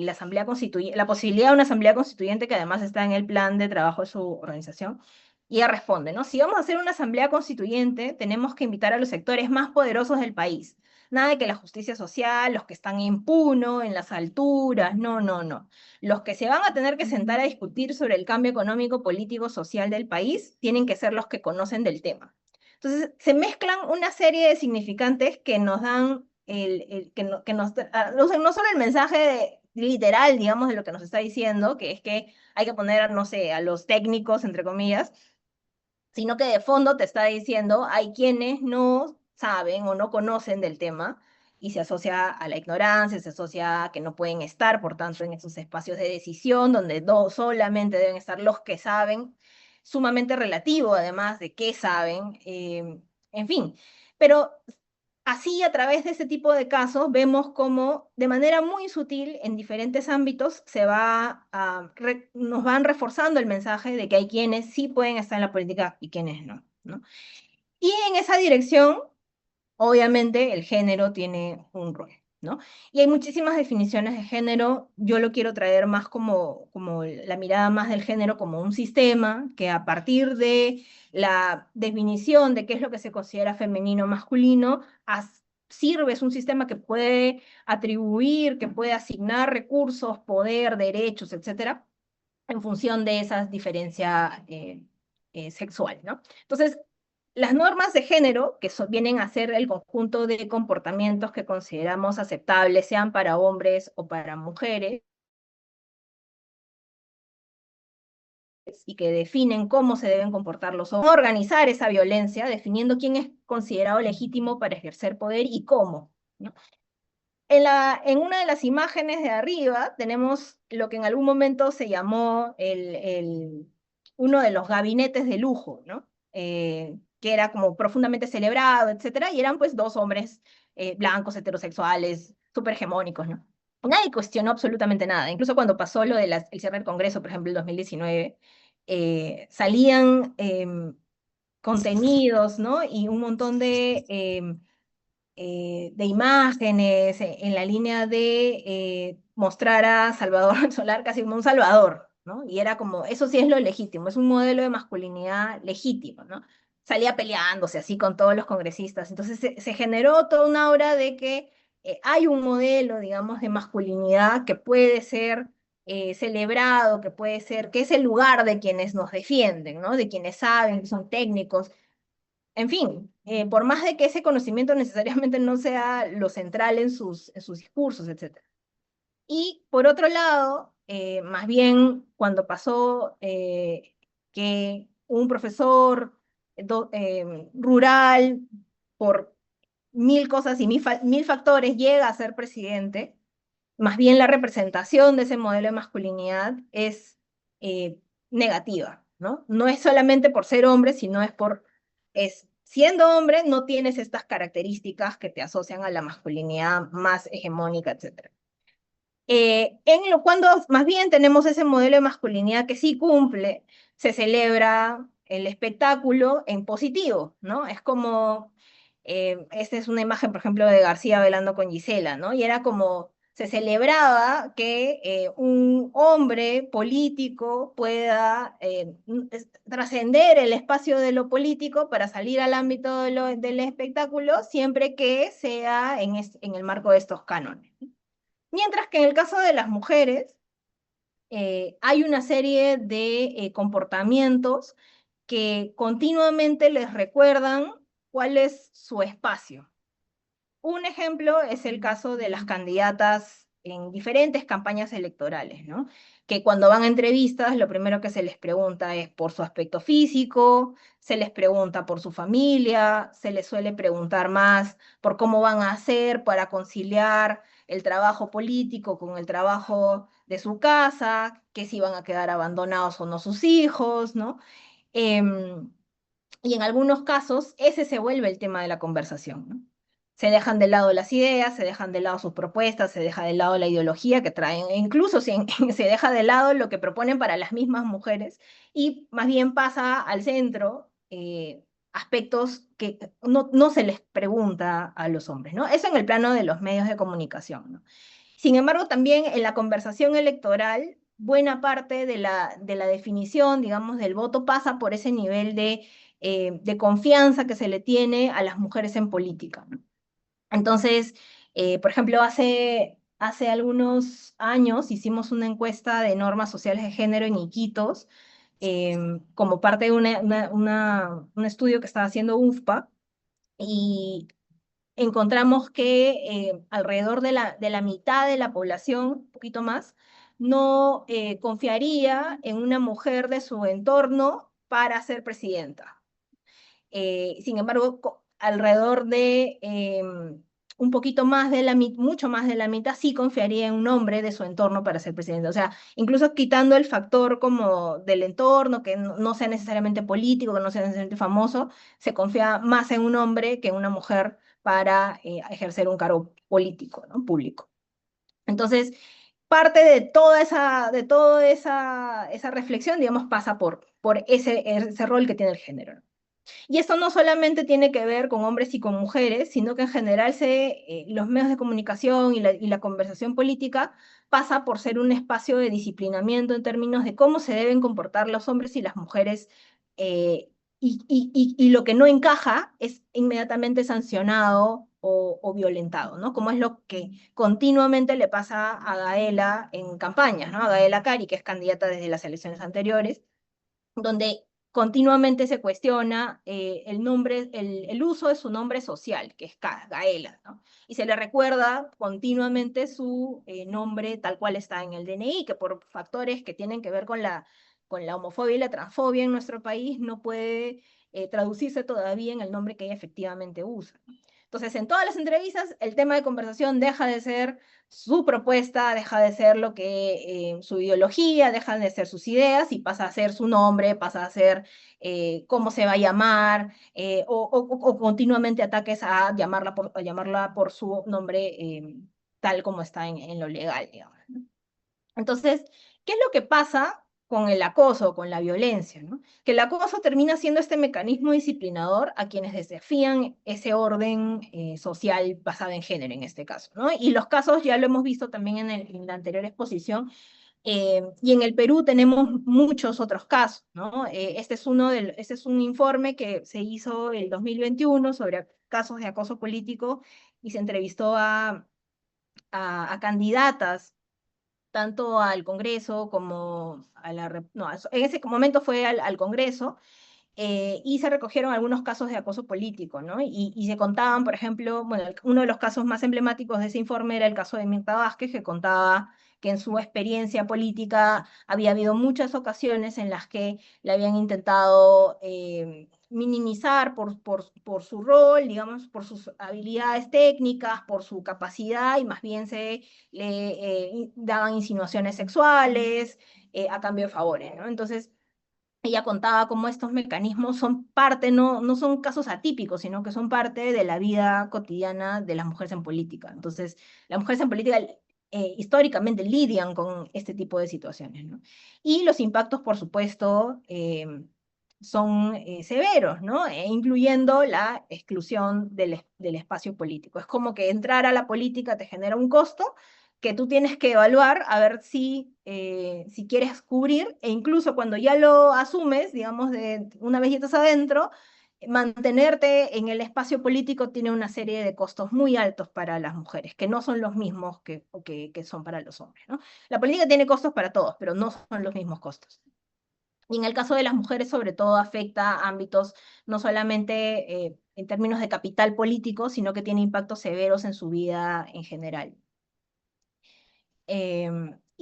la asamblea constituyente, la posibilidad de una asamblea constituyente que además está en el plan de trabajo de su organización. Y ella responde, ¿no? Si vamos a hacer una asamblea constituyente, tenemos que invitar a los sectores más poderosos del país. Nada de que la justicia social, los que están en Puno, en las alturas, no, no, no. Los que se van a tener que sentar a discutir sobre el cambio económico, político, social del país, tienen que ser los que conocen del tema. Entonces, se mezclan una serie de significantes que nos dan, no solo el mensaje literal, digamos, de lo que nos está diciendo, que es que hay que poner, no sé, a los técnicos, entre comillas, sino que de fondo te está diciendo, hay quienes no saben o no conocen del tema, y se asocia a la ignorancia, se asocia a que no pueden estar, por tanto, en esos espacios de decisión, donde solamente deben estar los que saben, sumamente relativo, además de qué saben, en fin. Pero así, a través de ese tipo de casos, vemos cómo de manera muy sutil, en diferentes ámbitos, nos van reforzando el mensaje de que hay quienes sí pueden estar en la política y quienes no, ¿no? Y en esa dirección, obviamente, el género tiene un rol, ¿no? Y hay muchísimas definiciones de género. Yo lo quiero traer más como la mirada más del género como un sistema que, a partir de la definición de qué es lo que se considera femenino o masculino, es un sistema que puede atribuir, que puede asignar recursos, poder, derechos, etcétera, en función de esa diferencia sexual, ¿no? Entonces, las normas de género, que vienen a ser el conjunto de comportamientos que consideramos aceptables, sean para hombres o para mujeres, y que definen cómo se deben comportar los hombres, organizar esa violencia, definiendo quién es considerado legítimo para ejercer poder y cómo, ¿no? En una de las imágenes de arriba tenemos lo que en algún momento se llamó uno de los gabinetes de lujo, ¿no? Que era como profundamente celebrado, etcétera, y eran pues dos hombres blancos, heterosexuales, súper hegemónicos, ¿no? Nadie cuestionó absolutamente nada. Incluso cuando pasó lo del cierre del Congreso, por ejemplo, el 2019, salían contenidos, ¿no? Y un montón de imágenes en la línea de mostrar a Salvador Solar casi como un salvador, ¿no? Y era como, eso sí es lo legítimo, es un modelo de masculinidad legítimo, ¿no? Salía peleándose así con todos los congresistas. Entonces se generó toda una aura de que hay un modelo, digamos, de masculinidad que puede ser celebrado, que es el lugar de quienes nos defienden, ¿no? De quienes saben, que son técnicos. En fin, por más de que ese conocimiento necesariamente no sea lo central en sus discursos, etc. Y por otro lado, más bien cuando pasó que un profesor rural, por mil cosas y mil factores, llega a ser presidente, más bien la representación de ese modelo de masculinidad es eh, negativa, ¿no? No es solamente por ser hombre, sino siendo hombre no tienes estas características que te asocian a la masculinidad más hegemónica, etc. Cuando más bien tenemos ese modelo de masculinidad que sí cumple, se celebra el espectáculo en positivo, ¿no? Es como, esta es una imagen, por ejemplo, de García bailando con Gisela, ¿no? Y era como, se celebraba que un hombre político pueda trascender el espacio de lo político para salir al ámbito del espectáculo, siempre que sea en el marco de estos cánones. Mientras que en el caso de las mujeres, hay una serie de comportamientos que continuamente les recuerdan cuál es su espacio. Un ejemplo es el caso de las candidatas en diferentes campañas electorales, ¿no? Que cuando van a entrevistas, lo primero que se les pregunta es por su aspecto físico, se les pregunta por su familia, se les suele preguntar más por cómo van a hacer para conciliar el trabajo político con el trabajo de su casa, que si van a quedar abandonados o no sus hijos, ¿no? Em, y en algunos casos ese se vuelve el tema de la conversación, ¿no? Se dejan de lado las ideas, se dejan de lado sus propuestas, se deja de lado la ideología que traen, e incluso se deja de lado lo que proponen para las mismas mujeres y más bien pasa al centro aspectos que no se les pregunta a los hombres, ¿no? Eso en el plano de los medios de comunicación, ¿no? Sin embargo, también en la conversación electoral, buena parte de la definición, digamos, del voto pasa por ese nivel de confianza que se le tiene a las mujeres en política, ¿no? Entonces, por ejemplo, hace algunos años hicimos una encuesta de normas sociales de género en Iquitos, como parte de un estudio que estaba haciendo UFPA, y encontramos que alrededor de la mitad de la población, un poquito más, no confiaría en una mujer de su entorno para ser presidenta. Sin embargo, alrededor de un poquito más de mucho más de la mitad sí confiaría en un hombre de su entorno para ser presidente. O sea, incluso quitando el factor como del entorno, que no sea necesariamente político, que no sea necesariamente famoso, se confía más en un hombre que en una mujer para ejercer un cargo político, ¿no? Público. Entonces, parte de toda esa reflexión, digamos, pasa por ese rol que tiene el género, ¿no? Y esto no solamente tiene que ver con hombres y con mujeres, sino que en general los medios de comunicación y la conversación política pasa por ser un espacio de disciplinamiento en términos de cómo se deben comportar los hombres y las mujeres, eh, y lo que no encaja es inmediatamente sancionado o violentado, ¿no? Como es lo que continuamente le pasa a Gaela en campañas, ¿no? A Gaela Cari, que es candidata desde las elecciones anteriores, donde continuamente se cuestiona el nombre, el uso de su nombre social, que es Gaela, ¿no? Y se le recuerda continuamente su nombre tal cual está en el DNI, que por factores que tienen que ver con la homofobia y la transfobia en nuestro país no puede traducirse todavía en el nombre que ella efectivamente usa. Entonces, en todas las entrevistas, el tema de conversación deja de ser su propuesta, deja de ser lo que su ideología, dejan de ser sus ideas y pasa a ser su nombre, pasa a ser cómo se va a llamar, o continuamente ataques a llamarla por su nombre tal como está en lo legal, digamos, ¿no? Entonces, ¿qué es lo que pasa con el acoso, con la violencia, ¿no? Que el acoso termina siendo este mecanismo disciplinador a quienes desafían ese orden social basado en género, en este caso, ¿no? Y los casos ya lo hemos visto también en la anterior exposición, y en el Perú tenemos muchos otros casos, ¿no? Este es un informe que se hizo el 2021 sobre casos de acoso político y se entrevistó a candidatas tanto al Congreso como a no, en ese momento fue al Congreso, y se recogieron algunos casos de acoso político, ¿no? Y se contaban, por ejemplo, bueno, uno de los casos más emblemáticos de ese informe era el caso de Mirta Vázquez, que contaba que en su experiencia política había habido muchas ocasiones en las que le habían intentado minimizar por su rol, digamos, por sus habilidades técnicas, por su capacidad, y más bien se le daban insinuaciones sexuales a cambio de favores, ¿no? Entonces, ella contaba cómo estos mecanismos son parte, no son casos atípicos, sino que son parte de la vida cotidiana de las mujeres en política. Entonces, las mujeres en política históricamente lidian con este tipo de situaciones, ¿no? Y los impactos, por supuesto, son severos, ¿no? Incluyendo la exclusión del espacio político. Es como que entrar a la política te genera un costo que tú tienes que evaluar a ver si quieres cubrir, e incluso cuando ya lo asumes, digamos, una vez ya estás adentro, mantenerte en el espacio político tiene una serie de costos muy altos para las mujeres, que no son los mismos que son para los hombres, ¿no? La política tiene costos para todos, pero no son los mismos costos. Y en el caso de las mujeres, sobre todo, afecta ámbitos no solamente en términos de capital político, sino que tiene impactos severos en su vida en general.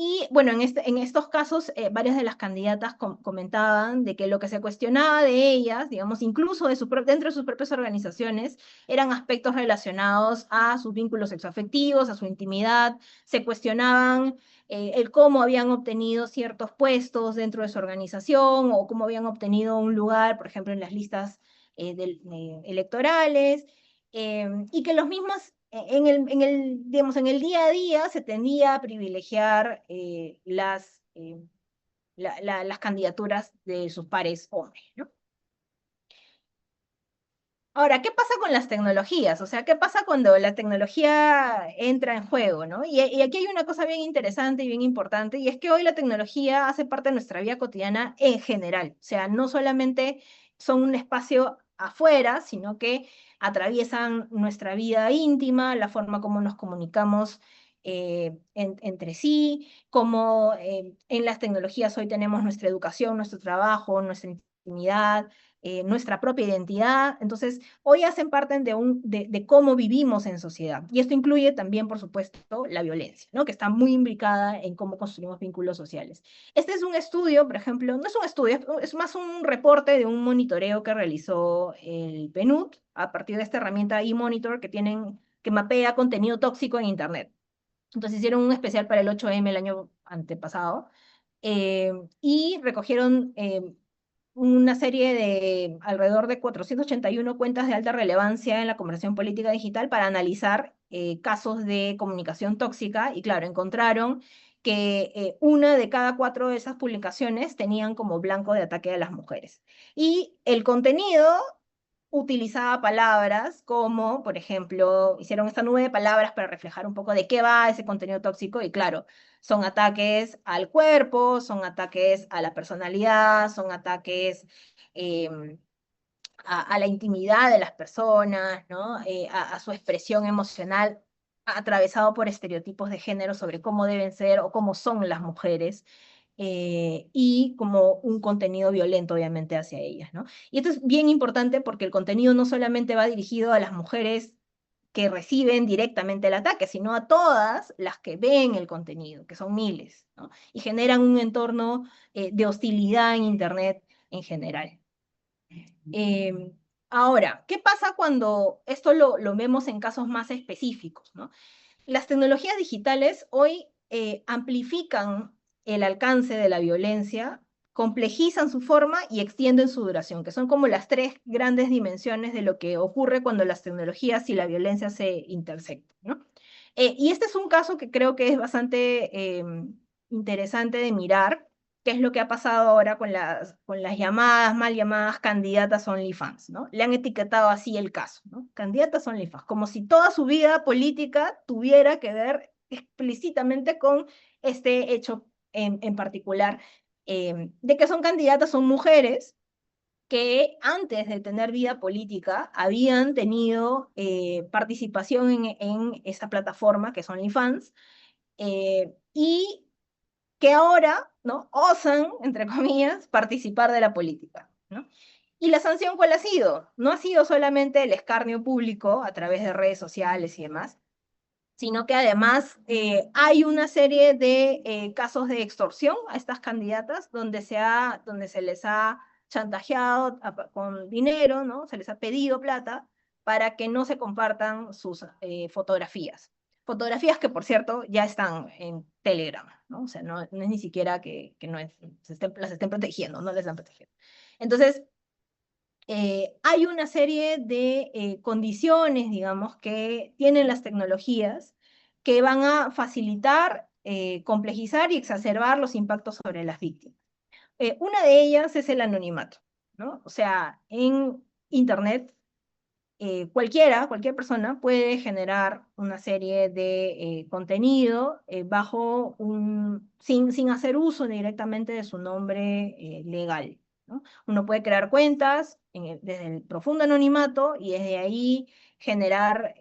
Y bueno, en estos casos, varias de las candidatas comentaban de que lo que se cuestionaba de ellas, digamos, incluso dentro de sus propias organizaciones, eran aspectos relacionados a sus vínculos sexoafectivos, a su intimidad, se cuestionaban el cómo habían obtenido ciertos puestos dentro de su organización o cómo habían obtenido un lugar, por ejemplo, en las listas electorales, y que los mismos digamos, en el día a día se tendía a privilegiar las candidaturas de sus pares hombres, ¿no? Ahora, ¿qué pasa con las tecnologías? O sea, ¿qué pasa cuando la tecnología entra en juego, ¿no? Y aquí hay una cosa bien interesante y bien importante, y es que hoy la tecnología hace parte de nuestra vida cotidiana en general. O sea, no solamente son un espacio afuera, sino que atraviesan nuestra vida íntima, la forma como nos comunicamos entre sí, como en las tecnologías hoy tenemos nuestra educación, nuestro trabajo, nuestra intimidad, nuestra propia identidad. Entonces, hoy hacen parte de cómo vivimos en sociedad. Y esto incluye también, por supuesto, la violencia, ¿no? Que está muy implicada en cómo construimos vínculos sociales. Este es un estudio, por ejemplo, no es un estudio, es más un reporte de un monitoreo que realizó el PNUD a partir de esta herramienta eMonitor que mapea contenido tóxico en Internet. Entonces hicieron un especial para el 8M el año antepasado, y recogieron una serie de alrededor de 481 cuentas de alta relevancia en la conversación política digital para analizar casos de comunicación tóxica, y claro, encontraron que una de cada 4 de esas publicaciones tenían como blanco de ataque a las mujeres. Y el contenido utilizaba palabras como, por ejemplo, hicieron esta nube de palabras para reflejar un poco de qué va ese contenido tóxico, y claro, son ataques al cuerpo, son ataques a la personalidad, son ataques a la intimidad de las personas, ¿no? A su expresión emocional, atravesado por estereotipos de género sobre cómo deben ser o cómo son las mujeres, y como un contenido violento, obviamente, hacia ellas, ¿no? Y esto es bien importante porque el contenido no solamente va dirigido a las mujeres que reciben directamente el ataque, sino a todas las que ven el contenido, que son miles, ¿no? Y generan un entorno de hostilidad en Internet en general. Ahora, ¿qué pasa cuando esto lo vemos en casos más específicos, ¿no? Las tecnologías digitales hoy amplifican el alcance de la violencia, complejizan su forma y extienden su duración, que son como las 3 grandes dimensiones de lo que ocurre cuando las tecnologías y la violencia se intersectan, ¿no? Y este es un caso que creo que es bastante interesante de mirar, qué es lo que ha pasado ahora con las llamadas, mal llamadas candidatas OnlyFans, ¿no? Le han etiquetado así el caso, ¿no? Candidatas OnlyFans, como si toda su vida política tuviera que ver explícitamente con este hecho en particular, de que son candidatas, son mujeres que antes de tener vida política habían tenido participación en esta plataforma que son OnlyFans, y que ahora, ¿no?, osan, entre comillas, participar de la política, ¿no? ¿Y la sanción cuál ha sido? No ha sido solamente el escarnio público a través de redes sociales y demás, sino que además hay una serie de casos de extorsión a estas candidatas donde se les ha chantajeado con dinero, ¿no? Se les ha pedido plata para que no se compartan sus fotografías. Fotografías que, por cierto, ya están en Telegram, ¿no? O sea, no es ni siquiera que no las estén protegiendo, no les están protegiendo. Entonces, hay una serie de condiciones, digamos, que tienen las tecnologías que van a facilitar, complejizar y exacerbar los impactos sobre las víctimas. Una de ellas es el anonimato, ¿no? O sea, en Internet, cualquier persona puede generar una serie de contenido sin hacer uso directamente de su nombre legal, ¿no? Uno puede crear cuentas desde el profundo anonimato y desde ahí generar,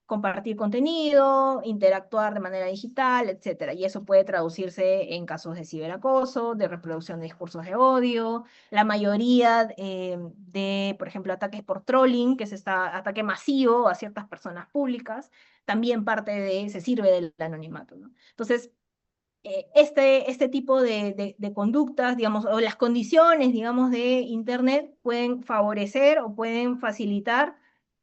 compartir contenido, interactuar de manera digital, etcétera. Y eso puede traducirse en casos de ciberacoso, de reproducción de discursos de odio, la mayoría de, por ejemplo, ataques por trolling, que es este ataque masivo a ciertas personas públicas, también se sirve del anonimato, ¿no? Entonces, este tipo de conductas, digamos, o las condiciones, digamos, de Internet pueden favorecer o pueden facilitar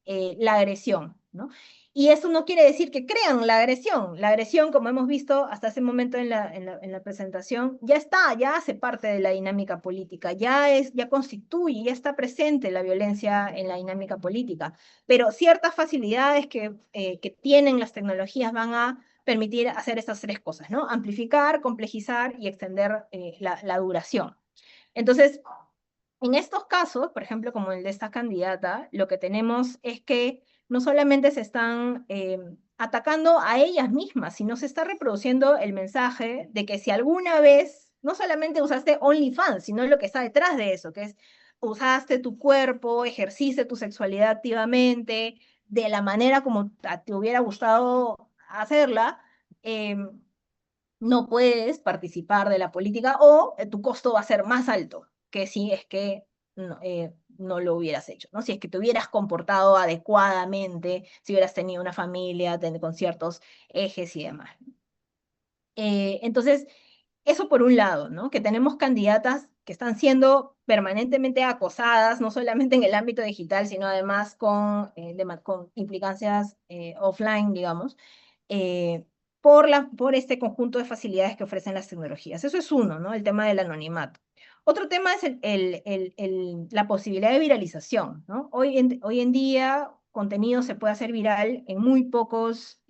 la agresión, ¿no? Y eso no quiere decir que crean la agresión. La agresión, como hemos visto hasta ese momento en la presentación, ya está, ya hace parte de la dinámica política, ya constituye, ya está presente la violencia en la dinámica política. Pero ciertas facilidades que tienen las tecnologías van a permitir hacer estas tres cosas, ¿no? Amplificar, complejizar y extender la duración. Entonces, en estos casos, por ejemplo, como el de esta candidata, lo que tenemos es que no solamente se están atacando a ellas mismas, sino se está reproduciendo el mensaje de que si alguna vez, no solamente usaste OnlyFans, sino lo que está detrás de eso, que es usaste tu cuerpo, ejerciste tu sexualidad activamente, de la manera como te hubiera gustado hacerla, no puedes participar de la política o tu costo va a ser más alto que si es que no lo hubieras hecho, ¿no? Si es que te hubieras comportado adecuadamente, si hubieras tenido una familia con ciertos ejes y demás. Entonces, eso por un lado, ¿no? Que tenemos candidatas que están siendo permanentemente acosadas, no solamente en el ámbito digital, sino además con implicancias offline, digamos, por este conjunto de facilidades que ofrecen las tecnologías. Eso es uno, ¿no? El tema del anonimato. Otro tema es la posibilidad de viralización, ¿no? Hoy en día, contenido se puede hacer viral en muy pocos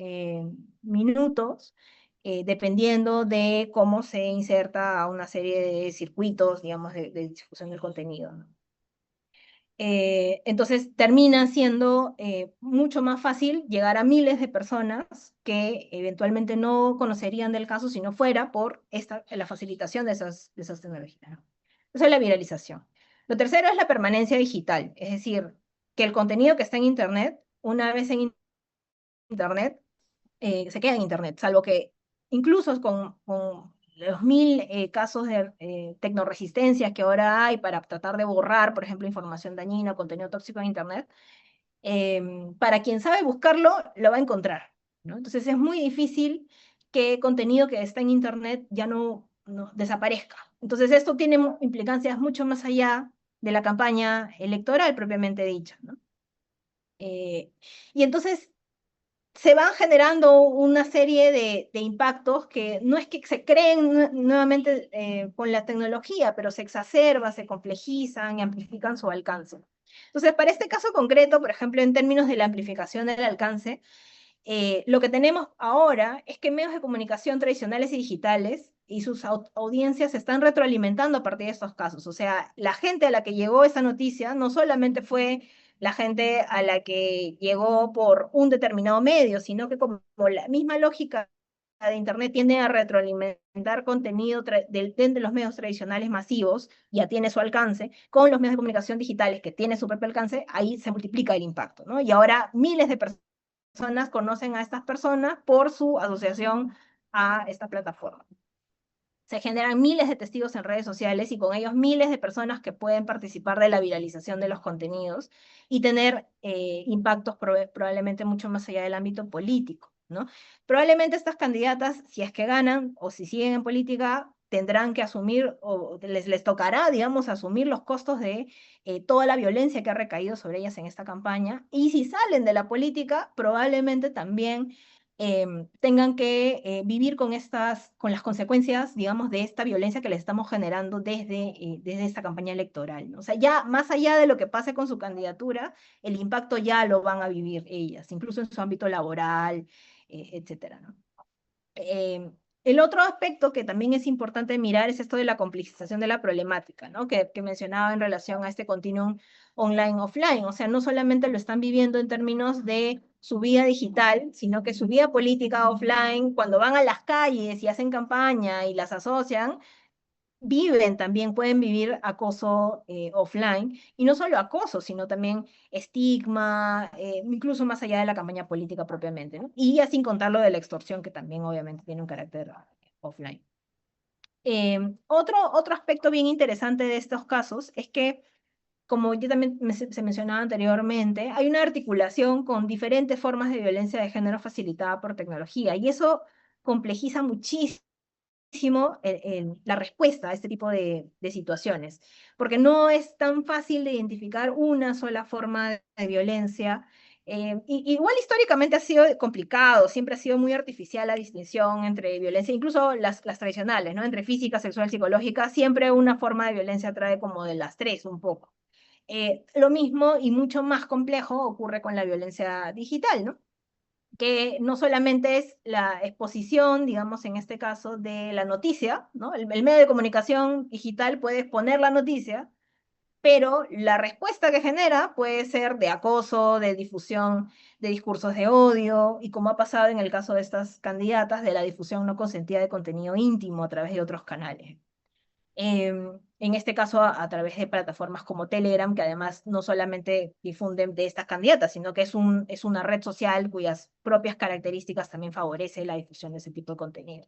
minutos, dependiendo de cómo se inserta a una serie de circuitos, digamos, de difusión del contenido, ¿no? Entonces termina siendo mucho más fácil llegar a miles de personas que eventualmente no conocerían del caso si no fuera por la facilitación de esas tecnologías, ¿no? Esa es la viralización. Lo tercero es la permanencia digital, es decir, que el contenido que está en Internet, una vez en Internet, se queda en Internet, salvo que incluso con los 1000 casos de tecnoresistencias que ahora hay para tratar de borrar, por ejemplo, información dañina o contenido tóxico en Internet, para quien sabe buscarlo, lo va a encontrar, ¿no? Entonces es muy difícil que contenido que está en Internet ya no desaparezca. Entonces esto tiene implicancias mucho más allá de la campaña electoral propiamente dicha, ¿no? Y entonces se van generando una serie de impactos que no es que se creen nuevamente con la tecnología, pero se exacerban, se complejizan y amplifican su alcance. Entonces, para este caso concreto, por ejemplo, en términos de la amplificación del alcance, lo que tenemos ahora es que medios de comunicación tradicionales y digitales y sus audiencias se están retroalimentando a partir de estos casos. O sea, la gente a la que llegó esa noticia no solamente fue la gente a la que llegó por un determinado medio, sino que como la misma lógica de Internet tiende a retroalimentar contenido de los medios tradicionales masivos, ya tiene su alcance, con los medios de comunicación digitales que tienen su propio alcance, ahí se multiplica el impacto, ¿no? Y ahora miles de personas conocen a estas personas por su asociación a esta plataforma. Se generan miles de testigos en redes sociales y con ellos miles de personas que pueden participar de la viralización de los contenidos y tener impactos probablemente mucho más allá del ámbito político, ¿no? Probablemente estas candidatas, si es que ganan o si siguen en política, tendrán que asumir o les tocará, digamos, asumir los costos de toda la violencia que ha recaído sobre ellas en esta campaña. Y si salen de la política, probablemente también tengan que vivir con las consecuencias, digamos, de esta violencia que les estamos generando desde esta campaña electoral, ¿no? O sea, ya más allá de lo que pase con su candidatura, el impacto ya lo van a vivir ellas, incluso en su ámbito laboral, etcétera, ¿no? El otro aspecto que también es importante mirar es esto de la complejización de la problemática, ¿no? Que mencionaba en relación a este continuum online-offline. O sea, no solamente lo están viviendo en términos de su vida digital, sino que su vida política offline, cuando van a las calles y hacen campaña y las asocian, viven también, pueden vivir acoso offline, y no solo acoso, sino también estigma, incluso más allá de la campaña política propiamente, ¿no? Y ya sin contar lo de la extorsión, que también obviamente tiene un carácter offline. Otro aspecto bien interesante de estos casos es que, como yo también se mencionaba anteriormente, hay una articulación con diferentes formas de violencia de género facilitada por tecnología, y eso complejiza muchísimo la respuesta a este tipo de situaciones, porque no es tan fácil de identificar una sola forma de violencia. Igual históricamente ha sido complicado, siempre ha sido muy artificial la distinción entre violencia, incluso las tradicionales, ¿no? Entre física, sexual, psicológica, siempre una forma de violencia trae como de las tres un poco. Lo mismo y mucho más complejo ocurre con la violencia digital, ¿no? Que no solamente es la exposición, digamos, en este caso, de la noticia, ¿no? El medio de comunicación digital puede exponer la noticia, pero la respuesta que genera puede ser de acoso, de difusión de discursos de odio, y como ha pasado en el caso de estas candidatas, de la difusión no consentida de contenido íntimo a través de otros canales. En este caso a través de plataformas como Telegram, que además no solamente difunden de estas candidatas, sino que es una red social cuyas propias características también favorece la difusión de ese tipo de contenido.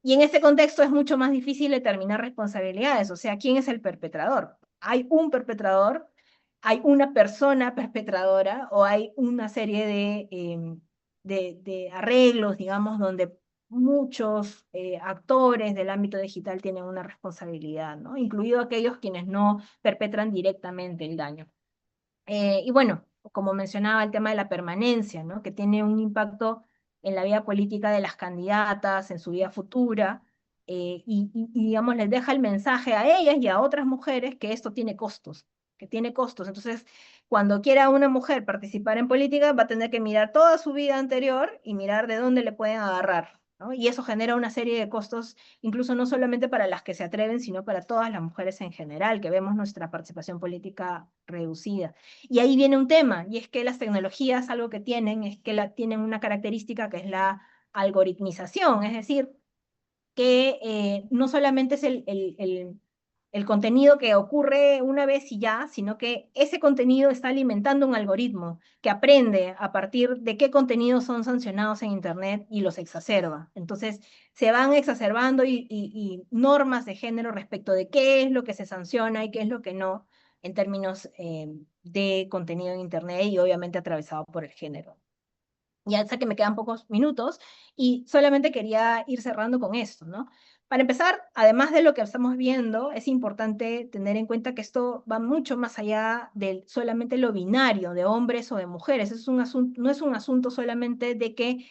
Y en este contexto es mucho más difícil determinar responsabilidades, o sea, ¿quién es el perpetrador? ¿Hay un perpetrador? ¿Hay una persona perpetradora? ¿O hay una serie de arreglos, digamos, donde muchos actores del ámbito digital tienen una responsabilidad, ¿no? Incluido aquellos quienes no perpetran directamente el daño? Y bueno, como mencionaba, el tema de la permanencia, ¿no? Que tiene un impacto en la vida política de las candidatas, en su vida futura, digamos, les deja el mensaje a ellas y a otras mujeres que esto tiene costos, que tiene costos. Entonces, cuando quiera una mujer participar en política, va a tener que mirar toda su vida anterior y mirar de dónde le pueden agarrar, ¿no? Y eso genera una serie de costos, incluso no solamente para las que se atreven, sino para todas las mujeres en general, que vemos nuestra participación política reducida. Y ahí viene un tema, y es que las tecnologías, algo que tienen, es que tienen una característica que es la algoritmización, es decir, que no solamente es el contenido que ocurre una vez y ya, sino que ese contenido está alimentando un algoritmo que aprende a partir de qué contenidos son sancionados en Internet y los exacerba. Entonces, se van exacerbando y normas de género respecto de qué es lo que se sanciona y qué es lo que no, en términos de contenido en Internet y obviamente atravesado por el género. Ya sé que me quedan pocos minutos y solamente quería ir cerrando con esto, ¿no? Para empezar, además de lo que estamos viendo, es importante tener en cuenta que esto va mucho más allá de solamente lo binario, de hombres o de mujeres. Es un asunto, no es un asunto solamente de que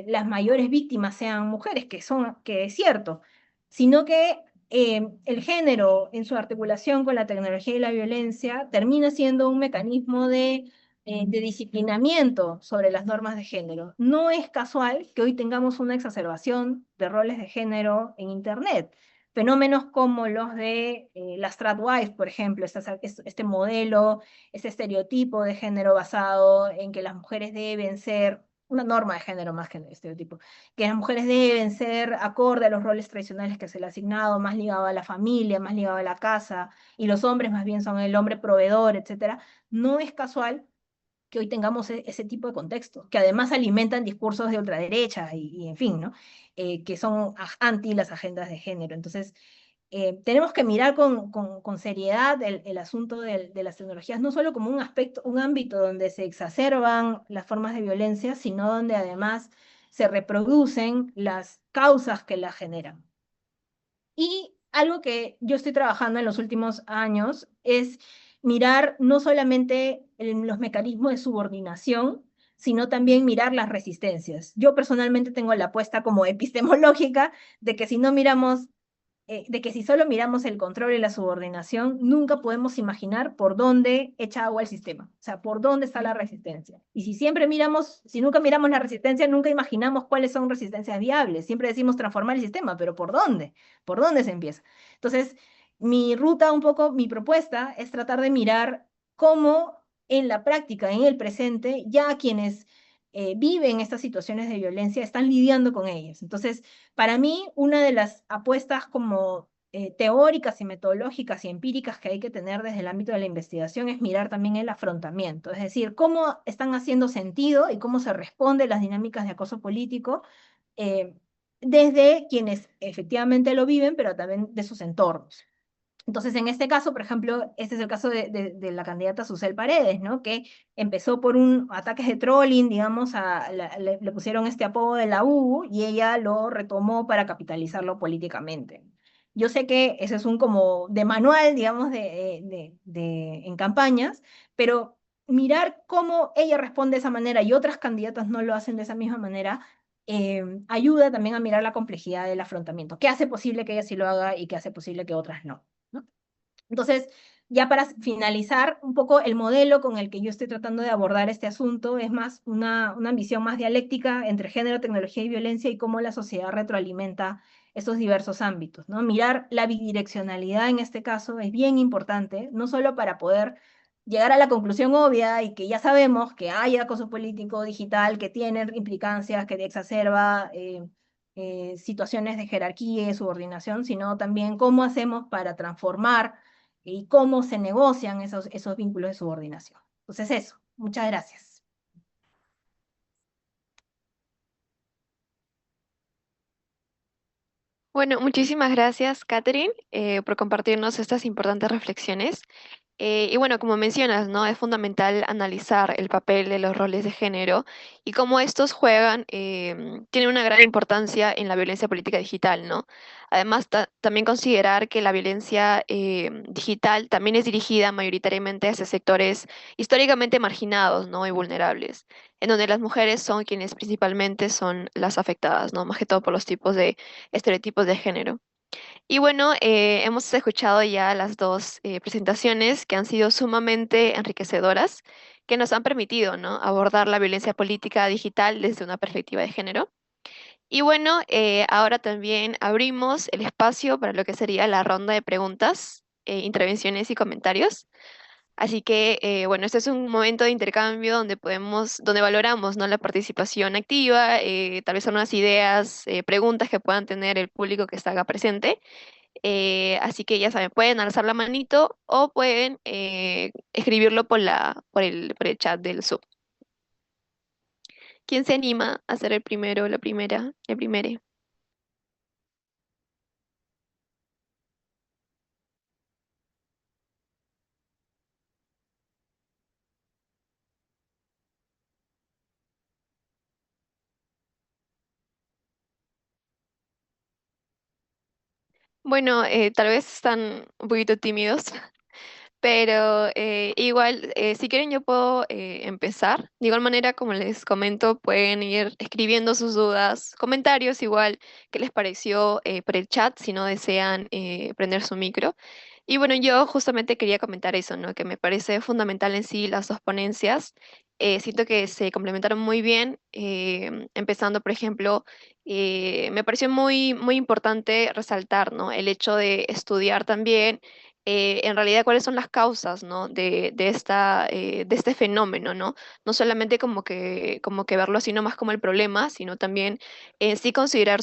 las mayores víctimas sean mujeres, que es cierto, sino que el género en su articulación con la tecnología y la violencia termina siendo un mecanismo de disciplinamiento sobre las normas de género. No es casual que hoy tengamos una exacerbación de roles de género en Internet. Fenómenos como los de las tradwives, por ejemplo, este modelo, este estereotipo de género basado en que las mujeres deben ser, una norma de género más que estereotipo, que las mujeres deben ser acorde a los roles tradicionales que se le ha asignado, más ligado a la familia, más ligado a la casa, y los hombres más bien son el hombre proveedor, etc. No es casual que hoy tengamos ese tipo de contextos, que además alimentan discursos de ultraderecha y en fin, ¿no? Que son anti las agendas de género. Entonces, tenemos que mirar con seriedad el asunto de las tecnologías, no solo como un aspecto, un ámbito donde se exacerban las formas de violencia, sino donde además se reproducen las causas que las generan. Y algo que yo estoy trabajando en los últimos años es mirar no solamente los mecanismos de subordinación, sino también mirar las resistencias. Yo personalmente tengo la apuesta como epistemológica de que si no miramos de que si solo miramos el control y la subordinación, nunca podemos imaginar por dónde echa agua el sistema, o sea, por dónde está la resistencia. Y si nunca miramos la resistencia, nunca imaginamos cuáles son resistencias viables. Siempre decimos transformar el sistema, pero ¿por dónde? ¿Por dónde se empieza? Entonces, mi ruta, un poco, mi propuesta es tratar de mirar cómo en la práctica, en el presente, ya quienes viven estas situaciones de violencia están lidiando con ellas. Entonces, para mí, una de las apuestas como teóricas y metodológicas y empíricas que hay que tener desde el ámbito de la investigación es mirar también el afrontamiento, es decir, cómo están haciendo sentido y cómo se responde a las dinámicas de acoso político eh, desde quienes efectivamente lo viven, pero también de sus entornos. Entonces, en este caso, por ejemplo, este es el caso de la candidata Susel Paredes, ¿no? Que empezó por un ataque de trolling, digamos, le pusieron este apodo de la U y ella lo retomó para capitalizarlo políticamente. Yo sé que ese es un como de manual, digamos, en campañas, pero mirar cómo ella responde de esa manera y otras candidatas no lo hacen de esa misma manera, ayuda también a mirar la complejidad del afrontamiento. ¿Qué hace posible que ella sí lo haga y qué hace posible que otras no? ¿No? Entonces, ya para finalizar, un poco el modelo con el que yo estoy tratando de abordar este asunto es más una visión más dialéctica entre género, tecnología y violencia y cómo la sociedad retroalimenta estos diversos ámbitos, ¿no? Mirar la bidireccionalidad en este caso es bien importante, no solo para poder llegar a la conclusión obvia y que ya sabemos que hay acoso político digital que tiene implicancias, que exacerba situaciones de jerarquía y subordinación, sino también cómo hacemos para transformar y cómo se negocian esos vínculos de subordinación. Entonces eso, muchas gracias. Bueno, muchísimas gracias, Catherine, por compartirnos estas importantes reflexiones. Y bueno, como mencionas, ¿no? Es fundamental analizar el papel de los roles de género y cómo estos juegan, tienen una gran importancia en la violencia política digital, ¿no? Además, también considerar que la violencia digital también es dirigida mayoritariamente hacia sectores históricamente marginados, ¿no? Y vulnerables, en donde las mujeres son quienes principalmente son las afectadas, ¿no? Más que todo por los tipos de estereotipos de género. Y bueno, hemos escuchado ya las dos presentaciones que han sido sumamente enriquecedoras, que nos han permitido, ¿no? Abordar la violencia política digital desde una perspectiva de género. Y bueno, ahora también abrimos el espacio para lo que sería la ronda de preguntas, intervenciones y comentarios. Así que, bueno, este es un momento de intercambio donde donde valoramos, ¿no? La participación activa, tal vez algunas ideas, preguntas que puedan tener el público que está acá presente. Así que ya saben, pueden alzar la manito o pueden escribirlo por el chat del Zoom. ¿Quién se anima a ser el primero, la primera, el primere? Bueno, tal vez están un poquito tímidos, pero igual, si quieren yo puedo empezar. De igual manera, como les comento, pueden ir escribiendo sus dudas, comentarios igual, qué les pareció por el chat, si no desean prender su micro. Y bueno, yo justamente quería comentar eso, ¿no? Que me parece fundamental en sí las dos ponencias. Siento que se complementaron muy bien, empezando, por ejemplo, me pareció muy importante resaltar, ¿no? El hecho de estudiar también en realidad cuáles son las causas, ¿no? De este fenómeno, ¿no? No solamente como que verlo así nomás como el problema, sino también sí considerar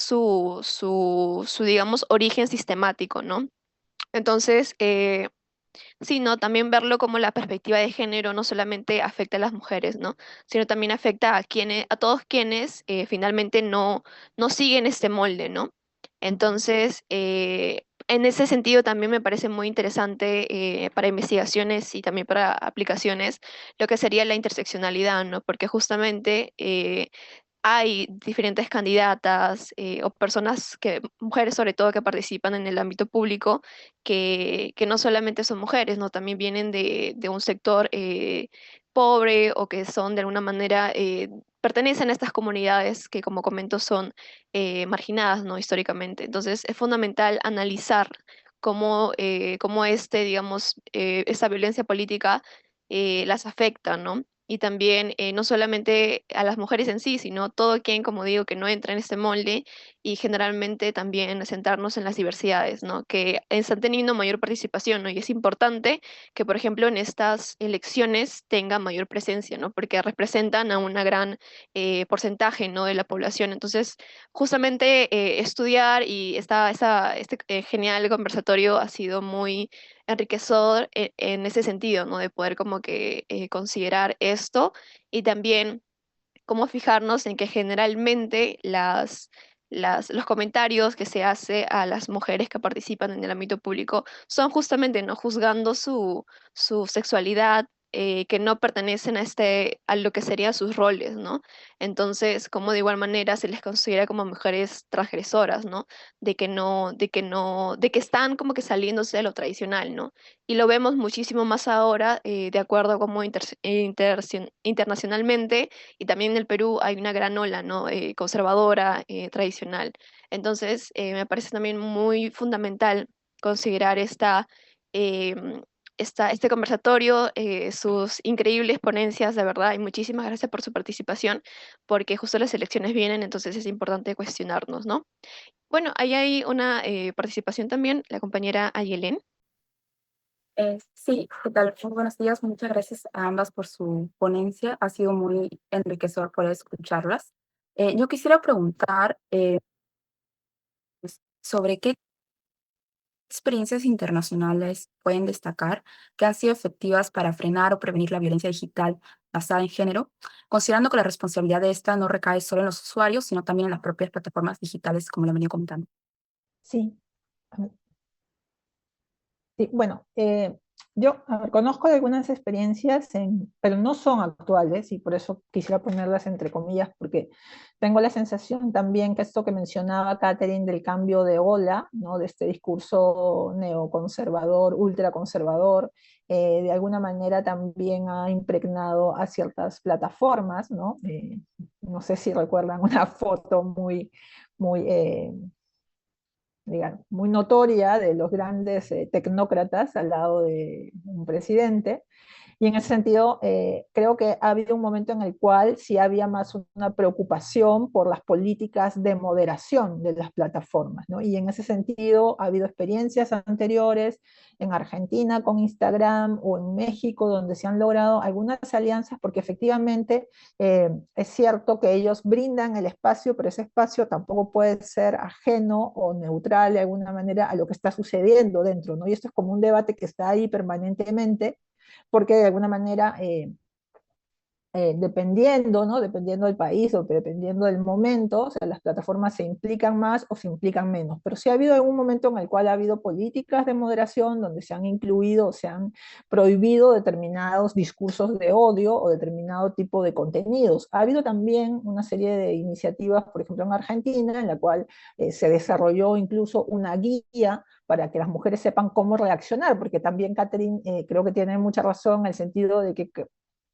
digamos, origen sistemático, ¿no? Entonces, sí, ¿no? También verlo como la perspectiva de género no solamente afecta a las mujeres, ¿no? Sino también afecta a todos quienes finalmente no siguen este molde, ¿no? Entonces, en ese sentido también me parece muy interesante para investigaciones y también para aplicaciones lo que sería la interseccionalidad, ¿no? Porque justamente hay diferentes candidatas o mujeres sobre todo, que participan en el ámbito público, que no solamente son mujeres, ¿no? También vienen de un sector pobre o que son de alguna manera, pertenecen a estas comunidades que, como comento, son marginadas, ¿no? Históricamente. Entonces, es fundamental analizar cómo digamos, esa violencia política las afecta, ¿no? y también no solamente a las mujeres en sí, sino todo quien, como digo, que no entra en este molde y generalmente también centrarnos en las diversidades, ¿no? Que están teniendo mayor participación, ¿no? Y es importante que, por ejemplo, en estas elecciones tengan mayor presencia, ¿no? Porque representan a una gran porcentaje, ¿no? De la población. Entonces, justamente estudiar y este genial conversatorio ha sido muy enriquecedor en ese sentido, ¿no? De poder como que considerar esto y también cómo fijarnos en que generalmente los comentarios que se hace a las mujeres que participan en el ámbito público son justamente no juzgando su sexualidad, que no pertenecen a lo que serían sus roles, ¿no? Entonces, como de igual manera se les considera como mujeres transgresoras, ¿no? De que están como que saliéndose de lo tradicional, ¿no? Y lo vemos muchísimo más ahora, de acuerdo a cómo internacionalmente y también en el Perú hay una gran ola, ¿no? Conservadora, tradicional. Entonces, me parece también muy fundamental considerar em, este conversatorio, sus increíbles ponencias, de verdad, y muchísimas gracias por su participación, porque justo las elecciones vienen, entonces es importante cuestionarnos, ¿no? Bueno, ahí hay una participación también, la compañera Ayelén. Sí, ¿qué tal? Muy buenos días. Muchas gracias a ambas por su ponencia. Ha sido muy enriquecedor poder escucharlas. Yo quisiera preguntar sobre qué experiencias internacionales pueden destacar que han sido efectivas para frenar o prevenir la violencia digital basada en género, considerando que la responsabilidad de esta no recae solo en los usuarios, sino también en las propias plataformas digitales, como lo venía comentando. Sí. Sí, bueno, yo conozco de algunas experiencias, pero no son actuales y por eso quisiera ponerlas entre comillas, porque tengo la sensación también que esto que mencionaba Catherine del cambio de ola, ¿no? De este discurso neoconservador, ultraconservador, de alguna manera también ha impregnado a ciertas plataformas, ¿no? No sé si recuerdan una foto muy digamos, muy notoria de los grandes tecnócratas al lado de un presidente. Y en ese sentido, creo que ha habido un momento en el cual sí había más una preocupación por las políticas de moderación de las plataformas, ¿no? Y en ese sentido, ha habido experiencias anteriores en Argentina con Instagram o en México, donde se han logrado algunas alianzas, porque efectivamente es cierto que ellos brindan el espacio, pero ese espacio tampoco puede ser ajeno o neutral de alguna manera a lo que está sucediendo dentro, ¿no? Y esto es como un debate que está ahí permanentemente porque de alguna manera, dependiendo, ¿no? Dependiendo del país o dependiendo del momento, o sea, las plataformas se implican más o se implican menos. Pero sí ha habido algún momento en el cual ha habido políticas de moderación donde se han incluido o se han prohibido determinados discursos de odio o determinado tipo de contenidos. Ha habido también una serie de iniciativas, por ejemplo, en Argentina, en la cual se desarrolló incluso una guía para que las mujeres sepan cómo reaccionar, porque también Catherine creo que tiene mucha razón en el sentido de que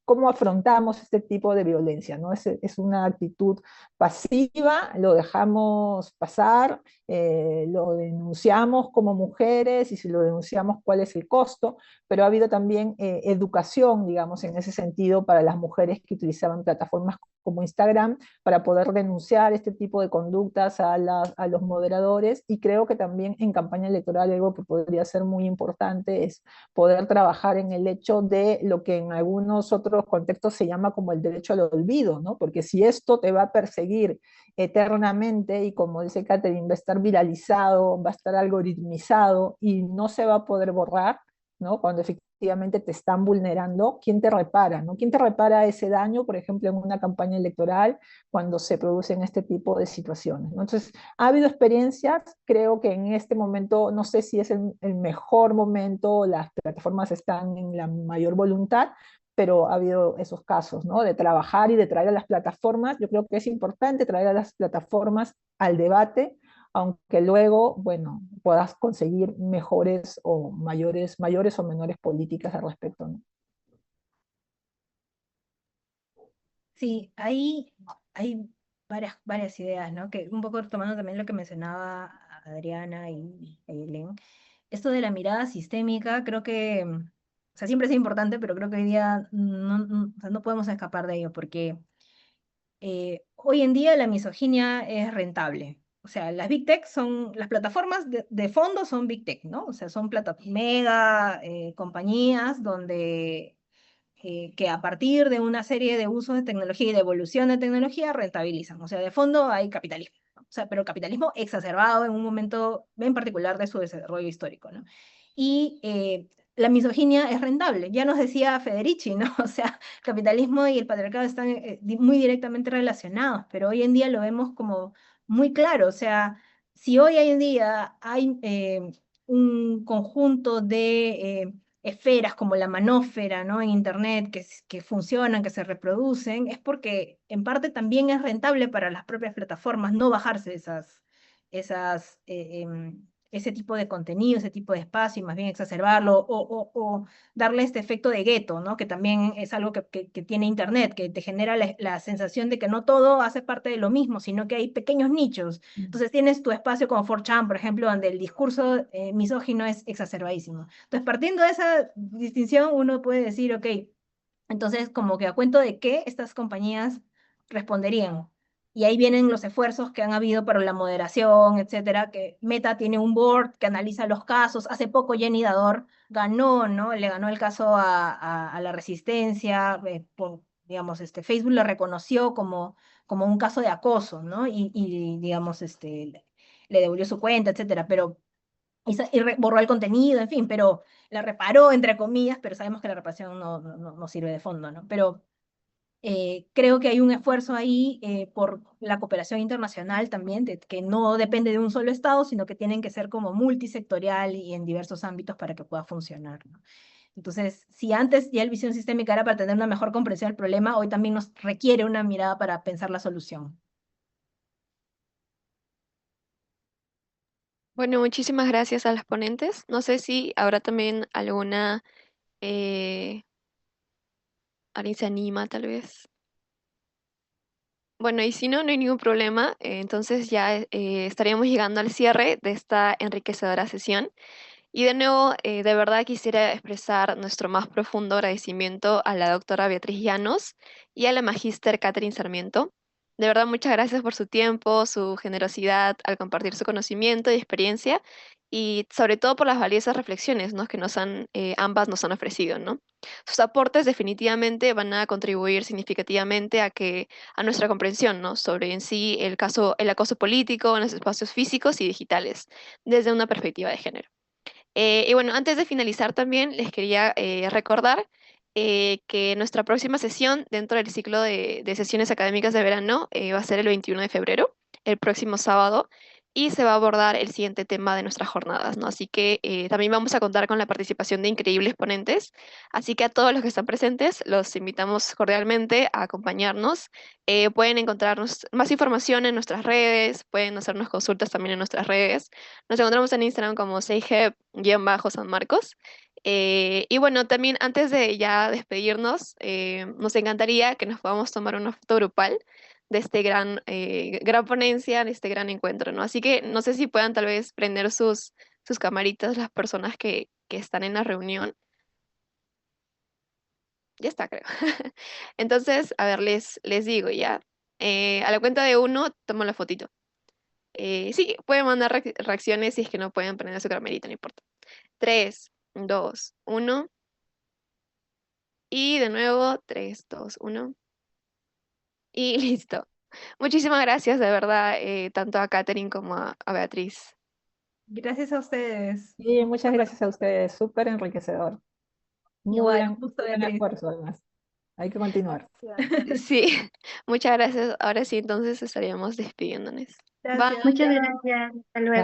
cómo afrontamos este tipo de violencia, ¿no? Es una actitud pasiva, lo dejamos pasar, lo denunciamos como mujeres y si lo denunciamos, ¿cuál es el costo? Pero ha habido también educación, digamos, en ese sentido para las mujeres que utilizaban plataformas como Instagram para poder denunciar este tipo de conductas a los moderadores y creo que también en campaña electoral algo que podría ser muy importante es poder trabajar en el hecho de lo que en algunos otros contextos se llama como el derecho al olvido, ¿no? Porque si esto te va a perseguir eternamente y como dice Catherine, va a estar viralizado, va a estar algoritmizado y no se va a poder borrar, ¿no? Cuando efectivamente te están vulnerando, ¿quién te repara, ¿no? ¿Quién te repara ese daño, por ejemplo, en una campaña electoral cuando se producen este tipo de situaciones, ¿no? Entonces, ha habido experiencias, creo que en este momento, no sé si es el mejor momento, las plataformas están en la mayor voluntad, pero ha habido esos casos, ¿no? De trabajar y de traer a las plataformas. Yo creo que es importante traer a las plataformas al debate, aunque luego, bueno, puedas conseguir mejores o mayores o menores políticas al respecto, ¿no? Sí, hay varias ideas, ¿no? Que un poco tomando también lo que mencionaba Adriana y Eileen. Esto de la mirada sistémica, creo que O sea, siempre es importante, pero creo que hoy día o sea, no podemos escapar de ello, porque hoy en día la misoginia es rentable. O sea, las Big Tech son, las plataformas de fondo son Big Tech, ¿no? O sea, son mega compañías donde que a partir de una serie de usos de tecnología y de evolución de tecnología rentabilizan. O sea, de fondo hay capitalismo, ¿no? O sea, pero capitalismo exacerbado en un momento en particular de su desarrollo histórico, ¿no? Y la misoginia es rentable. Ya nos decía Federici, ¿no? O sea, capitalismo y el patriarcado están muy directamente relacionados, pero hoy en día lo vemos como muy claro. O sea, si hoy en día hay un conjunto de esferas como la manósfera, ¿no? En Internet que funcionan, que se reproducen, es porque en parte también es rentable para las propias plataformas no bajarse ese tipo de contenido, ese tipo de espacio, y más bien exacerbarlo o darle este efecto de gueto, ¿no? Que también es algo que tiene Internet, que te genera la sensación de que no todo hace parte de lo mismo, sino que hay pequeños nichos. Entonces tienes tu espacio como 4chan, por ejemplo, donde el discurso misógino es exacerbadísimo. Entonces, partiendo de esa distinción, uno puede decir, ok, entonces como que a cuento de qué estas compañías responderían. Y ahí vienen los esfuerzos que han habido para la moderación, etcétera, que Meta tiene un board que analiza los casos. Hace poco Jenny Dador ganó, ¿no? Le ganó el caso a la Resistencia, digamos, Facebook lo reconoció como un caso de acoso, ¿no? Y digamos, le devolvió su cuenta, etcétera, pero borró el contenido, en fin, pero la reparó, entre comillas, pero sabemos que la reparación no sirve de fondo, ¿no? Pero creo que hay un esfuerzo ahí por la cooperación internacional también, que no depende de un solo Estado, sino que tienen que ser como multisectorial y en diversos ámbitos para que pueda funcionar, ¿no? Entonces, si antes ya el visión sistémica era para tener una mejor comprensión del problema, hoy también nos requiere una mirada para pensar la solución. Bueno, muchísimas gracias a las ponentes. No sé si habrá también eh, alguien se anima tal vez. Bueno, y si no, no hay ningún problema. Entonces ya estaríamos llegando al cierre de esta enriquecedora sesión. Y de nuevo, de verdad quisiera expresar nuestro más profundo agradecimiento a la doctora Beatriz Llanos y a la magíster Catherine Sarmiento. De verdad, muchas gracias por su tiempo, su generosidad al compartir su conocimiento y experiencia, y sobre todo por las valiosas reflexiones, ¿no? Que ambas nos han ofrecido, ¿no? Sus aportes definitivamente van a contribuir significativamente a nuestra comprensión, ¿no? Sobre en sí el acoso político en los espacios físicos y digitales, desde una perspectiva de género. Y bueno, antes de finalizar también les quería recordar que nuestra próxima sesión dentro del ciclo de sesiones académicas de verano va a ser el 21 de febrero, el próximo sábado, y se va a abordar el siguiente tema de nuestras jornadas, ¿no? Así que también vamos a contar con la participación de increíbles ponentes, así que a todos los que están presentes los invitamos cordialmente a acompañarnos. Pueden encontrarnos más información en nuestras redes, pueden hacernos consultas también en nuestras redes. Nos encontramos en Instagram como Seiheb-San Marcos. Y bueno, también antes de ya despedirnos, nos encantaría que nos podamos tomar una foto grupal de este gran ponencia, de este gran encuentro, ¿no? Así que no sé si puedan tal vez prender sus camaritas las personas que están en la reunión. Ya está, creo. Entonces, a ver, les digo ya. A la cuenta de uno, tomo la fotito. Sí, pueden mandar reacciones si es que no pueden prender su camerita, no importa. 3, 2, 1. Y de nuevo, 3, 2, 1. Y listo. Muchísimas gracias, de verdad, tanto a Katherine como a Beatriz. Gracias a ustedes. Y muchas gracias a ustedes, súper enriquecedor. Igual, un gusto, Buen Beatriz. esfuerzo además. Hay que continuar. Sí, muchas gracias. Ahora sí, entonces estaríamos despidiéndonos. Gracias. Bye. Muchas gracias. Hasta luego.